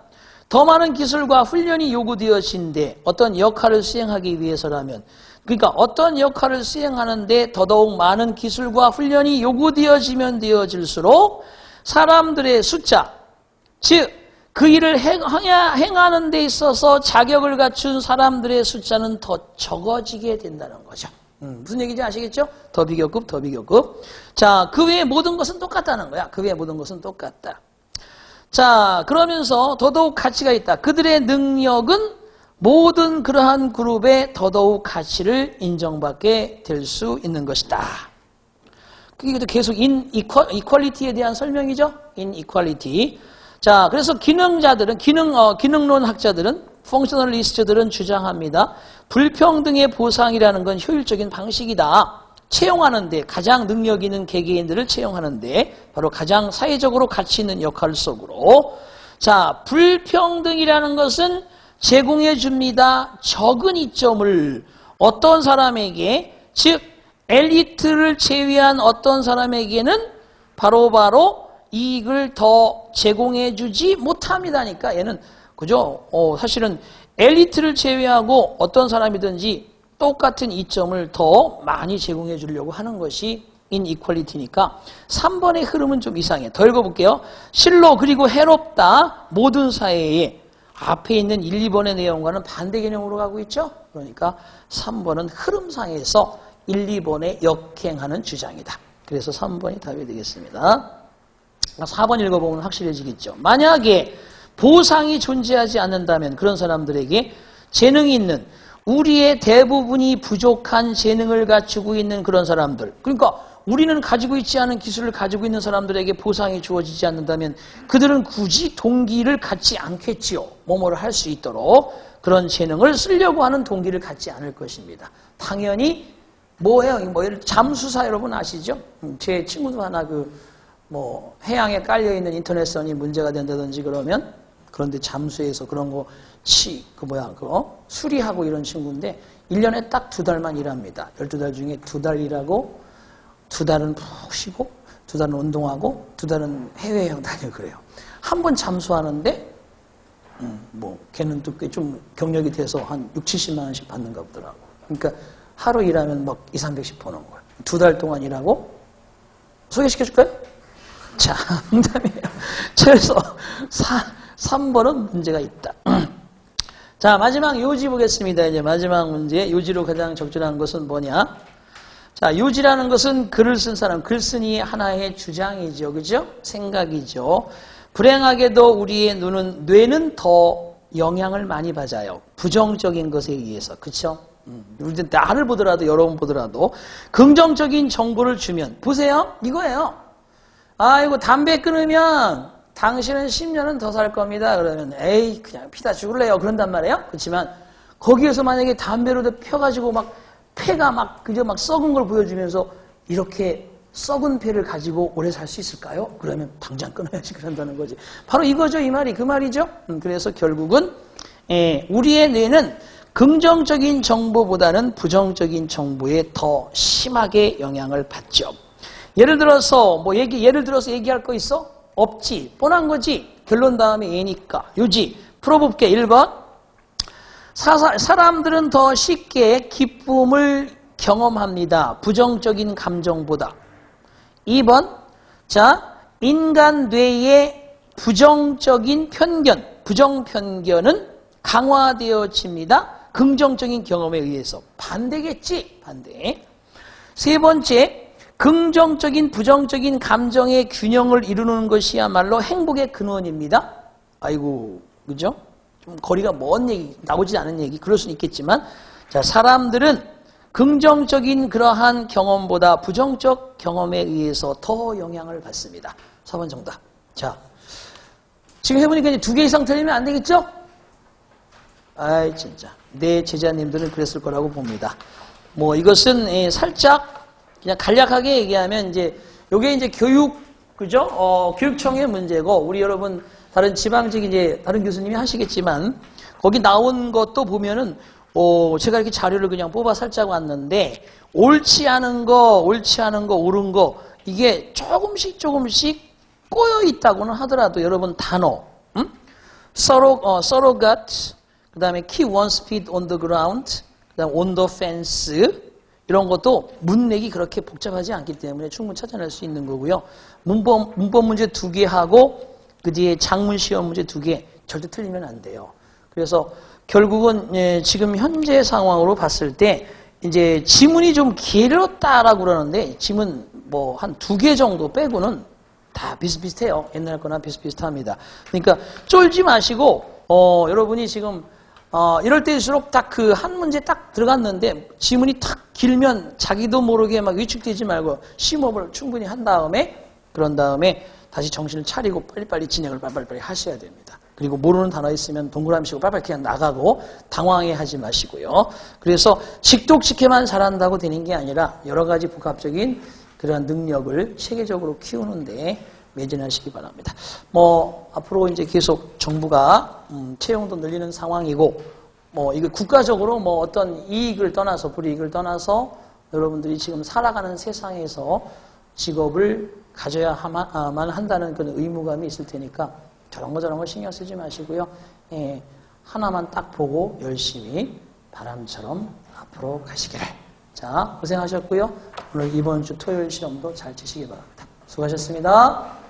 더 많은 기술과 훈련이 요구되어진데 어떤 역할을 수행하기 위해서라면, 그러니까 어떤 역할을 수행하는데 더더욱 많은 기술과 훈련이 요구되어지면 되어질수록 사람들의 숫자, 즉 그 일을 행하는 데 있어서 자격을 갖춘 사람들의 숫자는 더 적어지게 된다는 거죠. 무슨 얘기인지 아시겠죠? 더 비교급, 더 비교급. 자, 그 외의 모든 것은 똑같다는 거야. 그 외의 모든 것은 똑같다. 자, 그러면서 더더욱 가치가 있다. 그들의 능력은 모든 그러한 그룹에 더더욱 가치를 인정받게 될 수 있는 것이다. 그게 계속 이퀄리티에 대한 설명이죠. 이퀄리티. 자, 그래서 기능자들은, 기능론 학자들은, 펑셔널리스트들은 주장합니다. 불평등의 보상이라는 건 효율적인 방식이다. 채용하는데, 가장 능력 있는 개개인들을 채용하는데 바로 가장 사회적으로 가치 있는 역할 속으로. 자, 불평등이라는 것은 제공해 줍니다. 적은 이점을 어떤 사람에게, 즉 엘리트를 제외한 어떤 사람에게는 바로바로 이익을 더 제공해 주지 못합니다니까. 얘는 그죠? 사실은 엘리트를 제외하고 어떤 사람이든지 똑같은 이점을 더 많이 제공해 주려고 하는 것이 인이퀄리티니까 3번의 흐름은 좀 이상해. 더 읽어볼게요. 실로 그리고 해롭다. 모든 사회에 앞에 있는 1, 2번의 내용과는 반대 개념으로 가고 있죠. 그러니까 3번은 흐름상에서 1, 2번에 역행하는 주장이다. 그래서 3번이 답이 되겠습니다. 4번 읽어보면 확실해지겠죠. 만약에 보상이 존재하지 않는다면 그런 사람들에게 재능이 있는, 우리의 대부분이 부족한 재능을 갖추고 있는 그런 사람들, 그러니까 우리는 가지고 있지 않은 기술을 가지고 있는 사람들에게 보상이 주어지지 않는다면 그들은 굳이 동기를 갖지 않겠지요. 뭐뭐를 할 수 있도록 그런 재능을 쓰려고 하는 동기를 갖지 않을 것입니다. 당연히 뭐예요? 잠수사 여러분 아시죠? 제 친구도 하나 해양에 깔려있는 인터넷선이 문제가 된다든지 그러면, 그런데 잠수해서 그런 거 수리하고 이런 친구인데 1년에 딱 2달만 일합니다. 12달 중에 2달 일하고 2달은 푹 쉬고 2달은 운동하고 2달은 해외여행 다니고 그래요. 한 번 잠수하는데 걔는 또 꽤 좀 경력이 돼서 한 6, 70만 원씩 받는가 보더라고. 그러니까 하루 일하면 막 2, 300씩 버는 거예요. 2달 동안 일하고. 소개시켜줄까요? 자, 농담이에요. 그래서 3번은 문제가 있다. 자, 마지막 요지 보겠습니다. 이제 마지막 문제. 요지로 가장 적절한 것은 뭐냐? 자, 요지라는 것은 글을 쓴 사람, 글쓴이의 하나의 주장이죠. 그죠? 생각이죠. 불행하게도 우리의 뇌는 더 영향을 많이 받아요. 부정적인 것에 의해서. 그렇죠? 우리는 나를 보더라도 여러분 보더라도 긍정적인 정보를 주면 보세요. 이거예요. 아이고 담배 끊으면 당신은 10년은 더 살 겁니다. 그러면 에이 그냥 피다 죽을래요. 그런단 말이에요. 그렇지만 거기에서 만약에 담배로 펴가지고 막 폐가 막 그저 막 썩은 걸 보여주면서 이렇게 썩은 폐를 가지고 오래 살 수 있을까요? 그러면 당장 끊어야지 그런다는 거지. 바로 이거죠. 이 말이 그 말이죠. 그래서 결국은 우리의 뇌는 긍정적인 정보보다는 부정적인 정보에 더 심하게 영향을 받죠. 예를 들어서 얘기할 거 있어? 없지. 뻔한 거지. 결론 다음에 얘니까. 요지. 풀어볼게. 1번. 사람들은 더 쉽게 기쁨을 경험합니다. 부정적인 감정보다. 2번. 자, 인간 뇌의 부정적인 편견, 부정편견은 강화되어집니다. 긍정적인 경험에 의해서. 반대겠지? 반대. 세 번째, 긍정적인, 부정적인 감정의 균형을 이루는 것이야말로 행복의 근원입니다. 아이고, 그죠? 좀 거리가 먼 얘기, 나오지 않은 얘기, 그럴 수는 있겠지만, 자, 사람들은 긍정적인 그러한 경험보다 부정적 경험에 의해서 더 영향을 받습니다. 4번 정답. 자, 지금 해보니까 이제 2개 이상 틀리면 안 되겠죠? 아이, 진짜. 내 제자님들은 그랬을 거라고 봅니다. 뭐, 이것은 살짝 그냥 간략하게 얘기하면 요게 이제 그죠? 교육청의 문제고, 우리 여러분, 다른 지방직 다른 교수님이 하시겠지만, 거기 나온 것도 보면은, 제가 이렇게 자료를 그냥 뽑아 살짝 왔는데, 옳지 않은 거, 옳은 거, 이게 조금씩 꼬여 있다고는 하더라도 여러분 단어, surrogate, 그 다음에 key one speed on the ground, 그 다음에 on the fence, 이런 것도 문맥이 그렇게 복잡하지 않기 때문에 충분히 찾아낼 수 있는 거고요. 문법 문제 2개 하고 그 뒤에 장문 시험 문제 2개 절대 틀리면 안 돼요. 그래서 결국은 지금 현재 상황으로 봤을 때 이제 지문이 좀 길었다라고 그러는데 지문 뭐 한 2개 정도 빼고는 다 비슷비슷해요. 옛날 거나 비슷비슷합니다. 그러니까 쫄지 마시고 여러분이 지금 이럴 때일수록 딱 그 한 문제 딱 들어갔는데 지문이 탁 길면 자기도 모르게 막 위축되지 말고 심호흡을 충분히 한 다음에 그런 다음에 다시 정신을 차리고 빨리빨리 진행을 빨리빨리 하셔야 됩니다. 그리고 모르는 단어 있으면 동그라미 치고 빨리빨리 그냥 나가고 당황해 하지 마시고요. 그래서 직독직해만 잘한다고 되는 게 아니라 여러 가지 복합적인 그러한 능력을 체계적으로 키우는데 매진하시기 바랍니다. 뭐 앞으로 이제 계속 정부가 채용도 늘리는 상황이고 뭐 이거 국가적으로 뭐 어떤 이익을 떠나서 불이익을 떠나서 여러분들이 지금 살아가는 세상에서 직업을 가져야만 한다는 그런 의무감이 있을 테니까 저런 거 신경 쓰지 마시고요. 하나만 딱 보고 열심히 바람처럼 앞으로 가시기를. 자, 고생하셨고요. 오늘 이번 주 토요일 시험도 잘 치시기 바랍니다. 수고하셨습니다.